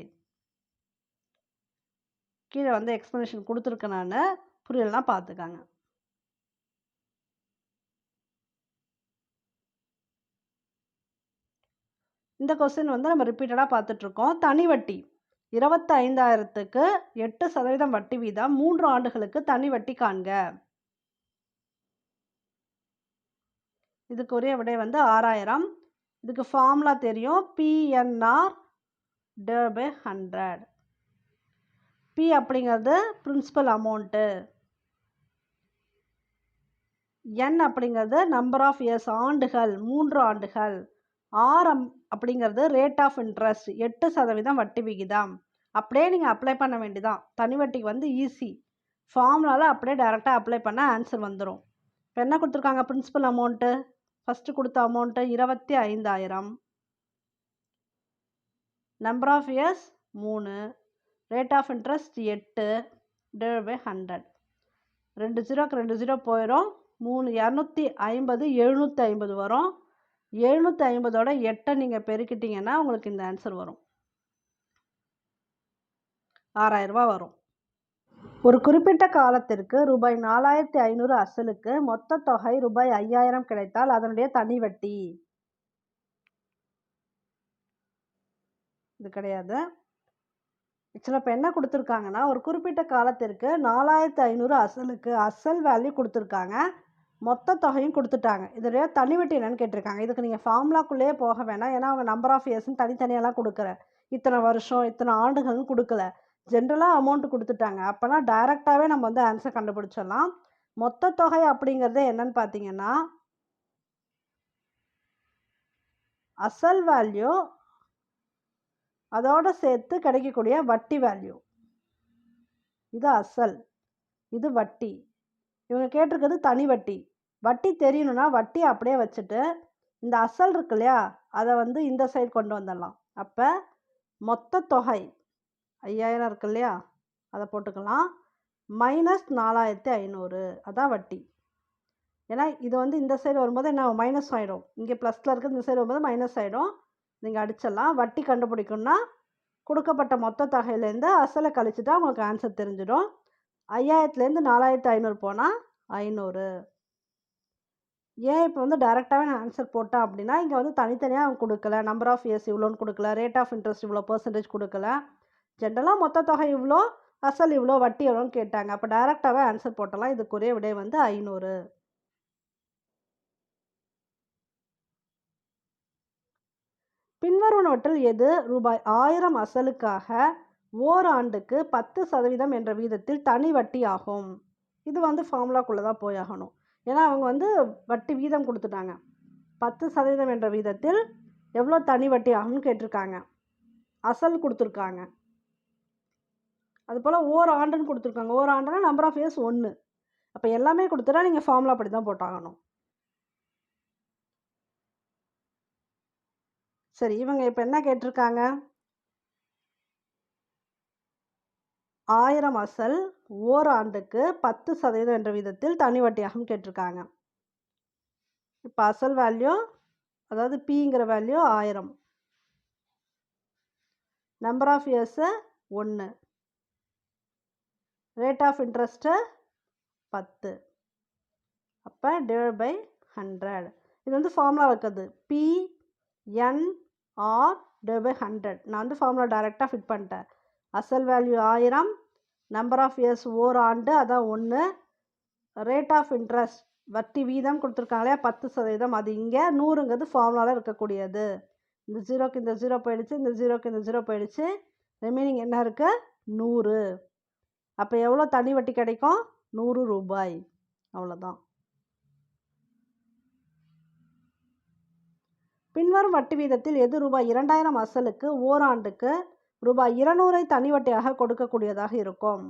கீழே வந்து எக்ஸ்ப்ளனேஷன் கொடுத்துருக்கேன் நான், புரியலன்னா பார்த்துக்காங்க. இந்த கொஸ்டின் வந்து நம்ம ரிப்பீட்டடாக பார்த்துட்ருக்கோம். தனி வட்டி 25,000க்கு 8% வட்டி வீதம் 3 ஆண்டுகளுக்கு தனி வட்டி காண்க. இதுக்குரிய விடை வந்து 6000. இதுக்கு ஃபார்முலா தெரியும். PNR/100. P அப்படிங்கிறது பிரின்சிபல் அமௌண்ட்டு, N அப்படிங்கிறது நம்பர் ஆஃப் இயர்ஸ் ஆண்டுகள் 3 ஆண்டுகள், R அப்படிங்கிறது ரேட் ஆஃப் இன்ட்ரெஸ்ட் 8% வட்டி விகிதம். அப்படியே நீங்கள் அப்ளை பண்ண வேண்டியதான். தனி வட்டிக்கு வந்து ஈஸி. ஃபார்முலாவில் அப்படியே டைரெக்டாக அப்ளை பண்ண ஆன்சர் வந்துடும். இப்போ என்ன கொடுத்துருக்காங்க? பிரின்சிபல் அமௌண்ட்டு ஃபஸ்ட்டு கொடுத்த amount 25,000, number of years 3, rate of interest 8/100. 2 0க்கு 2 0 போயிடும். 3 250 750 வரும். 750ஓட 8 நீங்கள் பெருக்கிட்டிங்கன்னா உங்களுக்கு இந்த ஆன்சர் வரும். 6,000 வரும். ஒரு குறிப்பிட்ட காலத்திற்கு ரூபாய் 4,500 அசலுக்கு மொத்த தொகை ரூபாய் 5,000 கிடைத்தால் அதனுடைய தனி வட்டி. இது கிடையாது. ஆக்சுவலாக இப்போ என்ன கொடுத்துருக்காங்கன்னா, ஒரு குறிப்பிட்ட காலத்திற்கு 4,500 அசலுக்கு அசல் வேல்யூ கொடுத்துருக்காங்க, மொத்த தொகையும் கொடுத்துட்டாங்க. இதோடைய தனி வட்டி என்னன்னு கேட்டிருக்காங்க. இதுக்கு நீங்கள் ஃபார்முலாக்குள்ளேயே போக வேணாம். ஏன்னா அவங்க நம்பர் ஆஃப் இயர்ஸ்ன்னு தனித்தனியாலாம் கொடுக்கல. இத்தனை வருஷம் இத்தனை ஆண்டுகள்னு கொடுக்கல. ஜென்ரலாக அமௌண்ட் கொடுத்துட்டாங்க. அப்போனா டைரெக்டாகவே நம்ம வந்து ஆன்சர் கண்டுபிடிச்சிடலாம். மொத்த தொகை அப்படிங்கிறது என்னன்னு பார்த்தீங்கன்னா, அசல் வேல்யூ அதோடு சேர்த்து கிடைக்கக்கூடிய வட்டி வேல்யூ. இது அசல், இது வட்டி. இவங்க கேட்டிருக்கிறது தனி வட்டி. வட்டி தெரியணும்னா வட்டி அப்படியே வச்சுட்டு இந்த அசல் இருக்கு இல்லையா, அதை வந்து இந்த சைடு கொண்டு வந்துடலாம். அப்போ மொத்த தொகை 5,000 இருக்கு இல்லையா, அதை போட்டுக்கலாம். மைனஸ் 4,500 அதான் வட்டி. ஏன்னா இது வந்து இந்த சைடு வரும்போது என்ன மைனஸ் ஆகிடும். இங்கே ப்ளஸில் இருக்கிறது இந்த சைடு வரும்போது மைனஸ் ஆகிடும். நீங்கள் அடிச்சிடலாம். வட்டி கண்டுபிடிக்கணும்னா கொடுக்கப்பட்ட மொத்த தொகையிலேருந்து அசலை கழிச்சுட்டா உங்களுக்கு ஆன்சர் தெரிஞ்சிடும். 5,000லேருந்து 4,500 போனால் 500. ஏன் இப்போ வந்து டைரெக்டாகவே நான் ஆன்சர் போட்டேன் அப்படின்னா, இங்கே வந்து தனித்தனியாக அவங்க கொடுக்கல. நம்பர் ஆஃப் இயர்ஸ் இவ்வளோன்னு கொடுக்கல, ரேட் ஆஃப் இன்ட்ரெஸ்ட் இவ்வளோ பர்சன்டேஜ் கொடுக்கல. ஜென்ரலாக மொத்த தொகை இவ்வளோ, அசல் இவ்வளோ, வட்டி எவ்வளோன்னு கேட்டாங்க. அப்போ டைரெக்டாகவே ஆன்சர் போட்டலாம். இதுக்குரிய விடை வந்து 500. பின்வருவனவற்றில் எது ரூபாய் 1000 அசலுக்காக ஓராண்டுக்கு 10% என்ற வீதத்தில் தனி வட்டி ஆகும்? இது வந்து ஃபார்முலாக்குள்ளே தான் போயாகணும். ஏன்னா அவங்க வந்து வட்டி வீதம் கொடுத்துட்டாங்க. 10% என்ற வீதத்தில் எவ்வளோ தனி வட்டி ஆகும்னு கேட்டிருக்காங்க. அசல் கொடுத்துருக்காங்க. அதுபோல் ஓராண்டுன்னு கொடுத்துருக்காங்க. ஓராண்டுனா நம்பர் ஆஃப் இயர்ஸ் 1. அப்போ எல்லாமே கொடுத்துட்டா நீங்கள் ஃபார்முலா அப்படி தான் போட்டாகணும். சரி, இவங்க இப்போ என்ன கேட்டிருக்காங்க? 1000 அசல் ஓராண்டுக்கு 10% என்ற விதத்தில் தனி வட்டியாகும் கேட்டிருக்காங்க. இப்போ அசல் வேல்யூ அதாவது பிங்கிற value 1000, number of years 1, rate of interest 10. அப்போ டிவைட் பை 100. இது வந்து ஃபார்முலா இருக்குது. PNR divide by 100. நான் வந்து ஃபார்முலா டைரெக்டாக ஃபிட் பண்ணிட்டேன். அசல் வேல்யூ 1000, நம்பர் ஆஃப் இயர்ஸ் ஓராண்டு அதான் 1, ரேட் ஆஃப் இன்ட்ரெஸ்ட் வட்டி வீதம் கொடுத்துருக்காங்களே 10%, அது இங்கே 100ங்கிறது ஃபார்முலாவில் இருக்கக்கூடியது. இந்த ஜீரோக்கு இந்த ஜீரோ போயிடுச்சு, இந்த ஜீரோக்கு இந்த ஜீரோ போயிடுச்சு, ரிமைனிங் என்ன இருக்குது 100. அப்போ எவ்வளோ தனி வட்டி கிடைக்கும்? 100 ரூபாய். அவ்வளோதான். பின்வரும் வட்டி வீதத்தில் எது ரூபாய் 2000 அசலுக்கு ஓராண்டுக்கு ரூபாய் 200 தனி வட்டியாக கொடுக்கக்கூடியதாக இருக்கும்?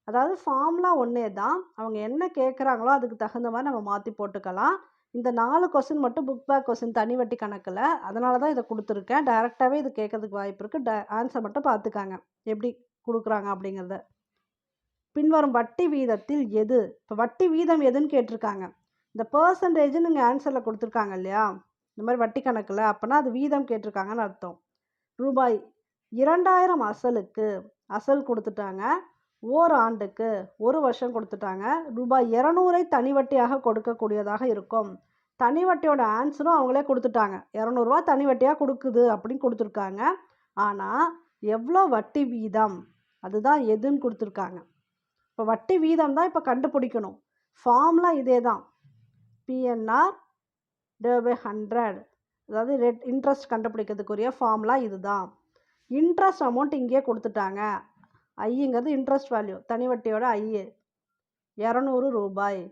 அதாவது ஃபார்முலா ஒன்றே தான். அவங்க என்ன கேட்குறாங்களோ அதுக்கு தகுந்த மாதிரி நம்ம மாற்றி போட்டுக்கலாம். இந்த 4 கொஸ்டின் மட்டும் புக் பேக் கொஸ்டின் தனி வட்டி கணக்கில், அதனால தான் இதை கொடுத்துருக்கேன். டைரெக்டாகவே இது கேட்கறதுக்கு வாய்ப்பு இருக்குது. ஆன்சர் மட்டும் பார்த்துக்காங்க எப்படி கொடுக்குறாங்க அப்படிங்கிறத. பின்வரும் வட்டி வீதத்தில் எது? இப்போ வட்டி வீதம் எதுன்னு கேட்டிருக்காங்க. இந்த பர்சன்டேஜ்னு நீங்கள் ஆன்சரில் கொடுத்துருக்காங்க இல்லையா, இந்த மாதிரி வட்டி கணக்கில், அப்போனா அது வீதம் கேட்டிருக்காங்கன்னு அர்த்தம். ரூபாய் 2000 அசலுக்கு அசல் கொடுத்துட்டாங்க, ஓராண்டுக்கு 1 வருஷம் கொடுத்துட்டாங்க, ரூபாய் 200 தனி வட்டியாக கொடுக்கக்கூடியதாக இருக்கும். தனி வட்டியோட ஆன்சரும் அவங்களே கொடுத்துட்டாங்க. 200 ரூபா தனி வட்டியாக கொடுக்குது அப்படின்னு கொடுத்துருக்காங்க. ஆனால் எவ்வளோ வட்டி வீதம் அதுதான் எதுன்னு கொடுத்துருக்காங்க. இப்போ வட்டி வீதம் தான் இப்போ கண்டுபிடிக்கணும். ஃபார்முலா இதே தான். PNR டிவைட் பை 100, அதாவது இன்ட்ரெஸ்ட் கண்டுபிடிக்கிறதுக்குரிய ஃபார்முலா இதுதான். இன்ட்ரெஸ்ட் அமௌண்ட் இங்கேயே கொடுத்துட்டாங்க. ஐங்கிறது இன்ட்ரெஸ்ட் வேல்யூ, தனி வட்டியோட ஐ 200 ரூபாய்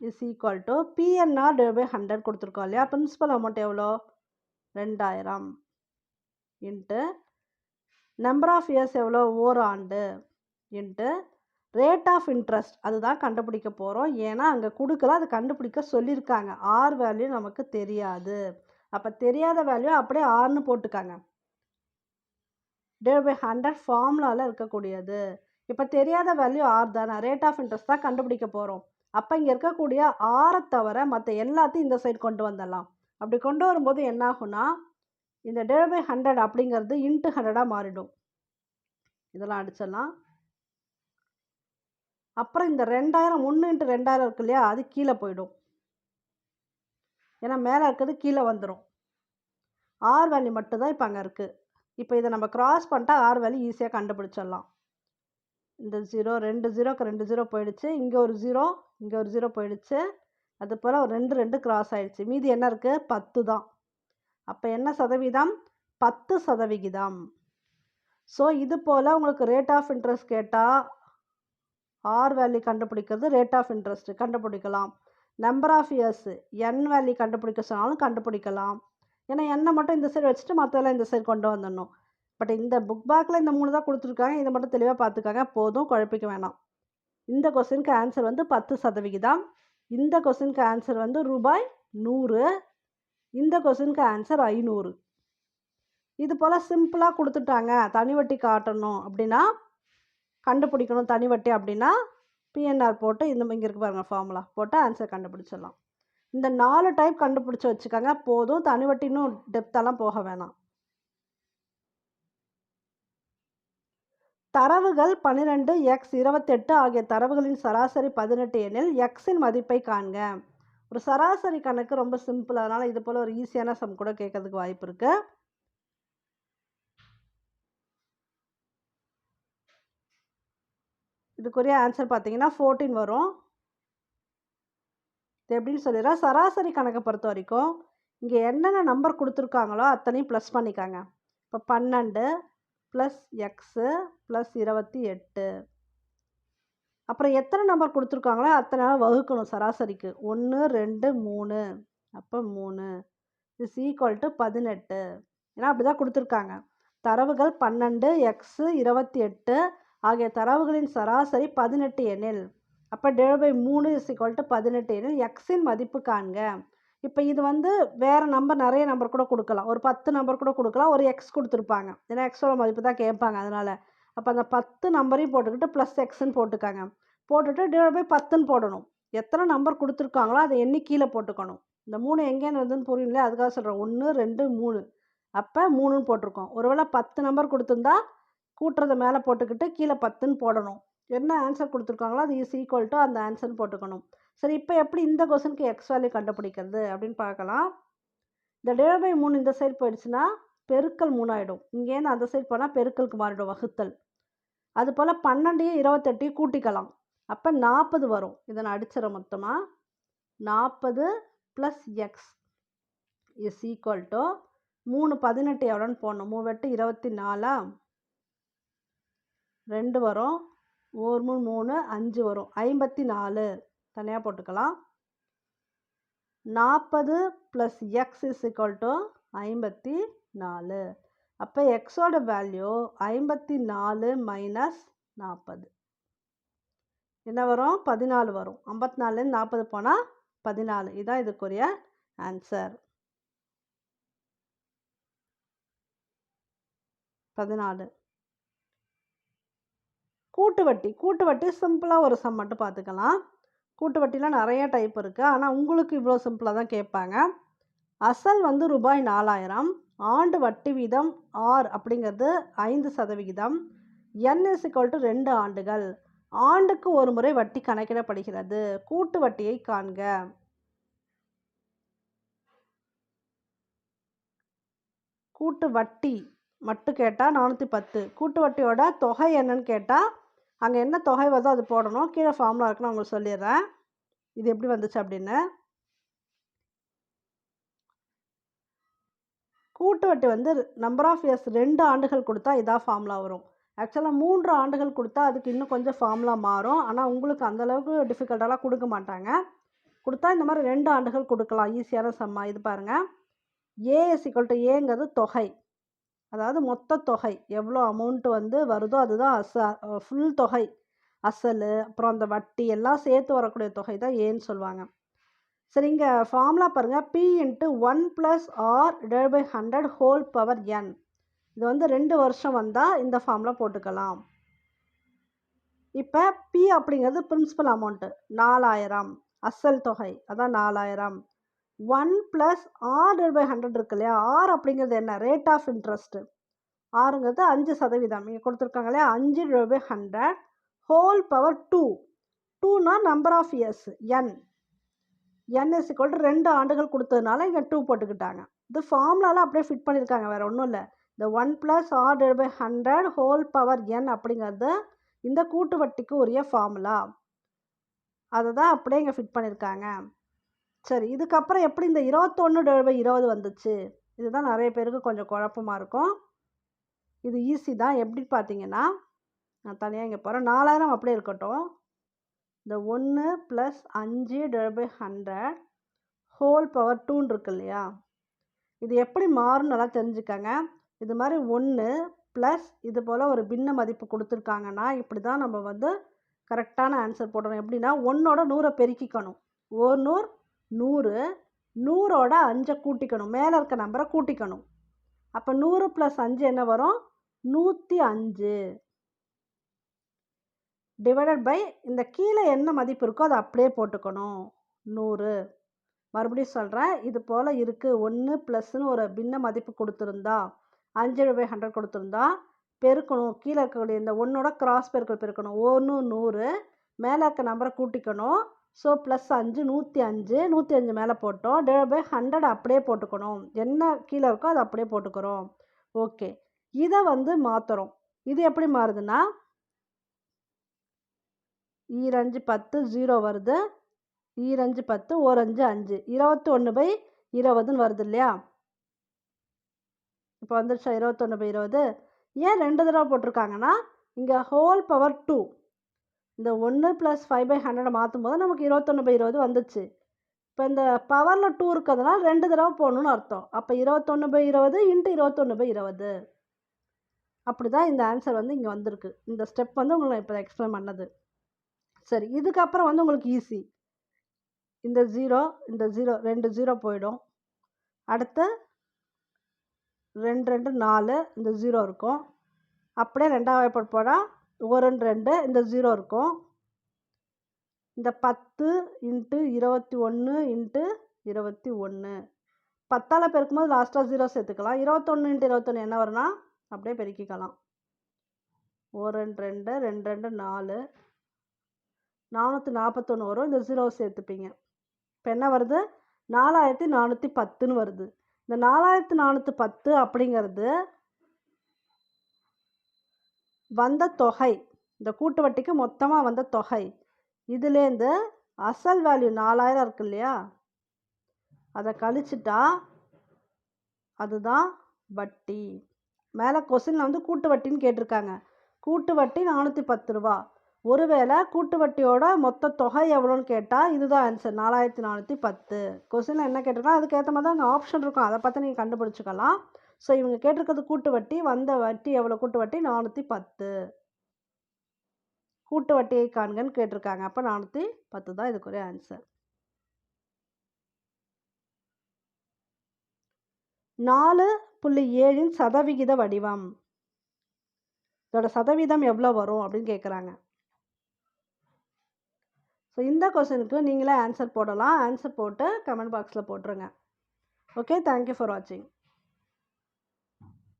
is equal to PNR divide by 100 கொடுத்துருக்கோம் இல்லையா. பிரின்சிபல் அமௌண்ட் எவ்வளோ 2000 இன்ட்டு நம்பர் ஆஃப் இயர்ஸ் எவ்வளோ ஓராண்டு இன்ட்டு ரேட் ஆஃப் இன்ட்ரெஸ்ட் அதுதான் கண்டுபிடிக்க போகிறோம். ஏன்னா அங்கே கொடுக்கல, அது கண்டுபிடிக்க சொல்லியிருக்காங்க. ஆர் வேல்யூ நமக்கு தெரியாது. அப்போ தெரியாத வேல்யூ அப்படியே ஆர்னு போட்டுக்காங்க. டிவைட் பை 100 ஃபார்முலாவில் இருக்கக்கூடியது. இப்போ தெரியாத வேல்யூ ஆர் தானே, ரேட் ஆஃப் இன்ட்ரெஸ்ட் தான் கண்டுபிடிக்க போகிறோம். அப்போ இங்கே இருக்கக்கூடிய ஆரை தவிர மற்ற எல்லாத்தையும் இந்த சைடு கொண்டு வந்துடலாம். அப்படி கொண்டு வரும்போது என்ன ஆகும்னா, இந்த டிவைட் பை 100 அப்படிங்கிறது இன்ட்டு 100ஆக மாறிடும். இதெல்லாம் அடிச்சிடலாம். அப்புறம் இந்த 2000 1 × 2000 இருக்கு இல்லையா, அது கீழே போயிடும். ஏன்னா மேலே இருக்கிறது கீழே வந்துடும். ஆர் வேல்யூ மட்டும் தான் இப்போ அங்கே இருக்குது. இப்போ இதை நம்ம கிராஸ் பண்ணிட்டா ஆர் வேல்யூ ஈஸியாக கண்டுபிடிச்சிடலாம். இந்த 0 2 0க்கு 2 0 போயிடுச்சு. இங்கே ஒரு 0 இங்கே ஒரு 0 போயிடுச்சு. அது போல் ஒரு 2 2 கிராஸ் ஆயிடுச்சு. மீதி என்ன இருக்குது? 10 தான். அப்போ என்ன சதவீதம்? 10%. ஸோ இது போல் உங்களுக்கு ரேட் ஆஃப் இன்ட்ரெஸ்ட் கேட்டால் ஆர் வேல்யூ கண்டுபிடிக்கிறது ரேட் ஆஃப் இன்ட்ரெஸ்ட் கண்டுபிடிக்கலாம். Number of years N value கண்டுபிடிக்க சொன்னாலும் கண்டுபிடிக்கலாம். ஏன்னா எண்ணை மட்டும் இந்த சைடு வச்சுட்டு மற்றெல்லாம் இந்த சைடு கொண்டு வந்துடணும். பட் இந்த புக் பேக்கில் இந்த 3 தான் கொடுத்துருக்காங்க. இதை மட்டும் தெளிவாக பார்த்துக்காங்க, போதும், குழப்பிக்க வேணாம். இந்த கொஸ்டினுக்கு ஆன்சர் வந்து 10%. இந்த கொஸ்டினுக்கு ஆன்சர் வந்து ரூபாய் 100. இந்த கொஸ்டினுக்கு ஆன்சர் 500. இது போல் சிம்பிளாக கொடுத்துட்டாங்க. தனி வட்டி காட்டணும் அப்படின்னா, கண்டுபிடிக்கணும் தனி வட்டி அப்படின்னா பிஎன்ஆர் போட்டு இங்கே இருக்கு பாருங்கள், ஃபார்முலா போட்டு ஆன்சர் கண்டுபிடிச்சிடலாம். இந்த 4 டைப் கண்டுபிடிச்சி வச்சுக்கோங்க, போதும். தனி வட்டி இன்னும் டெப்த்தெல்லாம் போக வேணாம். தரவுகள் 12 x 28 ஆகிய தரவுகளின் சராசரி 18 எனில் எக்ஸின் மதிப்பை காண்க. ஒரு சராசரி கணக்கு ரொம்ப சிம்பிள், அதனால் இது போல் ஒரு ஈஸியான சம் கூட கேட்கறதுக்கு வாய்ப்பு இருக்கு. இதுக்குரிய ஆன்சர் பார்த்தீங்கன்னா 14 வரும். இது எப்படின்னு சொல்லிடுறேன். சராசரி கணக்கை பொறுத்த வரைக்கும் இங்கே என்னென்ன நம்பர் கொடுத்துருக்காங்களோ அத்தனையும் ப்ளஸ் பண்ணிக்காங்க. இப்போ 12 + x + 28. அப்புறம் எத்தனை நம்பர் கொடுத்துருக்காங்களோ அத்தனை வகுக்கணும் சராசரிக்கு. 1 2 3. அப்போ 3 இஸ் ஈக்குவல் டு 18. ஏன்னா அப்படி தான் கொடுத்துருக்காங்க. தரவுகள் 12 x 28 ஆகிய தரவுகளின் சராசரி 18 எனில், அப்போ /3 இஸ் ஈக்குவல் டு 18 எனில் எக்ஸின் மதிப்பு காண்க. இப்போ இது வந்து வேறு நம்பர், நிறைய நம்பர் கூட கொடுக்கலாம். ஒரு 10 நம்பர் கூட கொடுக்கலாம். ஒரு எக்ஸ் கொடுத்துருப்பாங்க, ஏன்னா எக்ஸோட மதிப்பு தான் கேட்பாங்க. அதனால் அப்போ அந்த 10 நம்பரையும் போட்டுக்கிட்டு ப்ளஸ் எக்ஸ்ன்னு போட்டுக்காங்க. போட்டுட்டு /10ன்னு போடணும். எத்தனை நம்பர் கொடுத்துருக்காங்களோ அதை எண்ணி கீழே போட்டுக்கணும். இந்த 3 எங்கேன்னு வந்துன்னு புரியல, அதுக்காக சொல்கிறேன். 1 2 3. அப்போ 3ன்னு போட்டிருக்கோம். ஒருவேளை 10 நம்பர் கொடுத்துருந்தா கூட்டுறதை மேலே போட்டுக்கிட்டு கீழே 10ன்னு போடணும். என்ன ஆன்சர் கொடுத்துருக்காங்களோ அது இஸ் ஈக்குவல் டு அந்த ஆன்சர்னு போட்டுக்கணும். சரி, இப்போ எப்படி இந்த கொஸ்டினுக்கு எக்ஸ் வேல்யூ கண்டுபிடிக்கிறது அப்படின்னு பார்க்கலாம். இந்த /3 இந்த சைடு போயிடுச்சுன்னா பெருக்கல் 3 ஆகிடும். இங்கேருந்து அந்த சைடு போனால் பெருக்கலுக்கு மாறிடும், வகுத்தல். அது போல் 12 28 கூட்டிக்கலாம். அப்போ 40 வரும். இதை நான் அடிச்சிடறேன் மொத்தமாக. 40 + x இஸ் ஈக்குவல் டு 3 18 எவ்வளோன்னு போடணும். 3 8 24. 2 வரும். 1 3 3 5 வரும். 54 தனியாக போட்டுக்கலாம். 40 + x இஸ் ஈக்குவல் டு 54. அப்போ எக்ஸோட வேல்யூ 54 - 40 என்ன வரும்? 14 வரும். 54லேருந்து 40 போனால் 14. இதுதான் இதுக்குரிய ஆன்சர். 14. கூட்டு வட்டி. கூட்டு வட்டி சிம்பிளாக ஒரு சம் மட்டும் பார்த்துக்கலாம். கூட்டு வட்டியில் நிறைய டைப் இருக்குது, ஆனால் உங்களுக்கு இவ்வளோ சிம்பிளாக தான் கேட்பாங்க. அசல் வந்து ரூபாய் 4000. ஆண்டு வட்டி வீதம் ஆர் அப்படிங்கிறது 5%. n இஸ் ஈக்குவல் டு 2 ஆண்டுகள். ஆண்டுக்கு ஒரு முறை வட்டி கணக்கிடப்படுகிறது. கூட்டு வட்டியை காண்க. கூட்டு வட்டி மட்டும் கேட்டால் 410. கூட்டு வட்டியோட தொகை என்னன்னு கேட்டால் அங்கே என்ன தொகை வருதோ அது போடணும். கீழே ஃபார்முலா இருக்குன்னு உங்களுக்கு சொல்லிடுறேன், இது எப்படி வந்துச்சு அப்படின்னு. கூட்டு வட்டி வந்து நம்பர் ஆஃப் இயர்ஸ் 2 ஆண்டுகள் கொடுத்தா இதான் ஃபார்முலா வரும். ஆக்சுவலாக 3 ஆண்டுகள் கொடுத்தா அதுக்கு இன்னும் கொஞ்சம் ஃபார்முலா மாறும். ஆனால் உங்களுக்கு அந்தளவுக்கு டிஃபிகல்ட்டாலாம் கொடுக்க மாட்டாங்க. கொடுத்தா இந்த மாதிரி 2 ஆண்டுகள் கொடுக்கலாம். ஈஸியான சம்மா. இது பாருங்கள். ஏ இஸ் ஈக்குவல் டு ஏங்கிறது தொகை, அதாவது மொத்த தொகை எவ்வளோ அமௌண்ட்டு வந்து வருதோ அதுதான் ஃபுல் தொகை. அசல் அப்புறம் அந்த வட்டி எல்லாம் சேர்த்து வரக்கூடிய தொகை தான் ஏன்னு சொல்லுவாங்க. சரி, இங்கே ஃபார்முலா பாருங்கள். P × 1 + R/100 n. இது வந்து 2 வருஷம் வந்தால் இந்த ஃபார்முலா போட்டுக்கலாம். இப்போ P அப்படிங்கிறது பிரின்சிபல் அமௌண்ட்டு 4000, அசல் தொகை அதான் 4000. 1 + R/100 இருக்கு இல்லையா, R அப்படிங்கிறது என்ன? Rate of interest. 6ங்கிறது 5% இங்கே கொடுத்துருக்காங்க இல்லையா 5/100 ஹோல் பவர் 2. 2னா number of years n. n is equal to 2 ஆண்டுகள் கொடுத்ததுனால இங்கே 2 போட்டுக்கிட்டாங்க. இது ஃபார்முலாவில் அப்படியே ஃபிட் பண்ணியிருக்காங்க, வேறு ஒன்றும் இல்லை. இந்த 1 + r/100 ஹோல் பவர் n அப்படிங்கிறது இந்த கூட்டு வட்டிக்கு உரிய ஃபார்முலா. அதை தான் அப்படியே இங்கே ஃபிட் பண்ணியிருக்காங்க. சரி, இதுக்கப்புறம் எப்படி இந்த 21/20 வந்துச்சு? இதுதான் நிறைய பேருக்கு கொஞ்சம் குழப்பமாக இருக்கும். இது ஈஸி தான். எப்படி பார்த்தீங்கன்னா, நான் தனியாக இங்கே போகிறேன். 4000 அப்படியே இருக்கட்டும். இந்த 1 + 5/100 ஹோல் பவர் 2 இருக்கு இல்லையா, இது எப்படி மாறும் நல்லா தெரிஞ்சுக்கங்க. இது மாதிரி 1 ப்ளஸ் இது போல் ஒரு பின்ன மதிப்பு கொடுத்துருக்காங்கன்னா இப்படி தான் நம்ம வந்து கரெக்டான ஆன்சர் போடணும். எப்படின்னா 1ஓட 100 பெருக்கிக்கணும். 100 100 100ஓட 5 கூட்டிக்கணும், மேலே இருக்க நம்பரை கூட்டிக்கணும். அப்போ 100 + 5 என்ன வரும்? 105 டிவைடட் பை இந்த கீழே என்ன மதிப்பு இருக்கோ அதை அப்படியே போட்டுக்கணும் 100. மறுபடியும் சொல்கிறேன், இது போல் இருக்குது. 1 ப்ளஸ்ன்னு ஒரு பின்ன மதிப்பு கொடுத்துருந்தா 5/100 கொடுத்துருந்தா பெருக்கணும். கீழே இருக்கக்கூடிய இந்த 1ஓட கிராஸ் பெருக்கல் பெருக்கணும். 1 100 மேலே இருக்க நம்பரை கூட்டிக்கணும். ஸோ +5 105 105 மேலே போட்டோம். டிவைட் பை 100 அப்படியே போட்டுக்கணும். என்ன கீழே இருக்கோ அதை அப்படியே போட்டுக்கிறோம். ஓகே, இதை வந்து மாற்றுறோம். இது எப்படி மாறுதுன்னா 2 10 0 வருது. 2 10 1 5 5 21/20 வருது இல்லையா? இப்போ வந்துருச்சா 21/20? ஏன் 2 தடவை போட்டிருக்காங்கன்னா இங்கே ஹோல் பவர் 2 இந்த 1 + 5/100 மாற்றும் போது நமக்கு 21/20 வந்துச்சு. இப்போ இந்த பவரில் 2 இருக்கிறதுனால 2 தடவை போடணும்னு அர்த்தம். அப்போ 21/20 × 21/20 அப்படி தான் இந்த ஆன்சர் வந்து இங்கே வந்திருக்கு. இந்த ஸ்டெப் வந்து உங்களுக்கு இப்போ எக்ஸ்பிளைன் பண்ணது. சரி, இதுக்கப்புறம் வந்து உங்களுக்கு ஈஸி. இந்த 0 இந்த 0 2 0 போயிடும். அடுத்து 2 2 4 இந்த 0 இருக்கும். அப்படியே 2ஆவது போட்டால் 1 2 இந்த 0 இருக்கும். இந்த 10 × 21 × 21 10ஆல் பெருக்கும்போது லாஸ்ட்டாக 0 சேர்த்துக்கலாம். 21 × 21 என்ன வரும்னா அப்படியே பெருக்கிக்கலாம். 1 2 2 2 4 441 வரும். இந்த 0 சேர்த்துப்பீங்க. இப்போ என்ன வருது? 4410ன்னு வருது. இந்த 4410 அப்படிங்கிறது வந்த தொகை, இந்த கூட்டு வட்டிக்கு மொத்தமாக வந்த தொகை. இதுலேருந்து அசல் வேல்யூ 4000 இருக்கு இல்லையா, அதை கழிச்சிட்டா அதுதான் வட்டி. மேலே கொஸ்டினில் வந்து கூட்டு வட்டின்னு கேட்டிருக்காங்க. கூட்டு வட்டி 410 ரூபா. ஒருவேளை கூட்டு வட்டியோட மொத்த தொகை எவ்வளோன்னு கேட்டால் இதுதான் ஆன்சர் 4410. கொஸ்டினில் என்ன கேட்டிருக்காங்க அதுக்கேற்ற மாதிரி தான் அங்கே ஆப்ஷன் இருக்கும், அதை பார்த்து நீங்கள் கண்டுபிடிச்சிக்கலாம். ஸோ இவங்க கேட்டிருக்கிறது கூட்டு வட்டி, வந்த வட்டி எவ்வளோ? கூட்டு வட்டி 410. கூட்டு வட்டியை காண்கன்னு கேட்டிருக்காங்க. அப்போ 410 தான் இதுக்குரிய ஆன்சர். 4.7 சதவிகித வடிவம். இதோட சதவீதம் எவ்வளோ வரும் அப்படின்னு கேட்குறாங்க. ஸோ இந்த கொஸ்டினுக்கு நீங்களே ஆன்சர் போடலாம். ஆன்சர் போட்டு கமெண்ட் பாக்ஸில் போட்டுருங்க. ஓகே, தேங்க்யூ ஃபார் வாட்சிங்.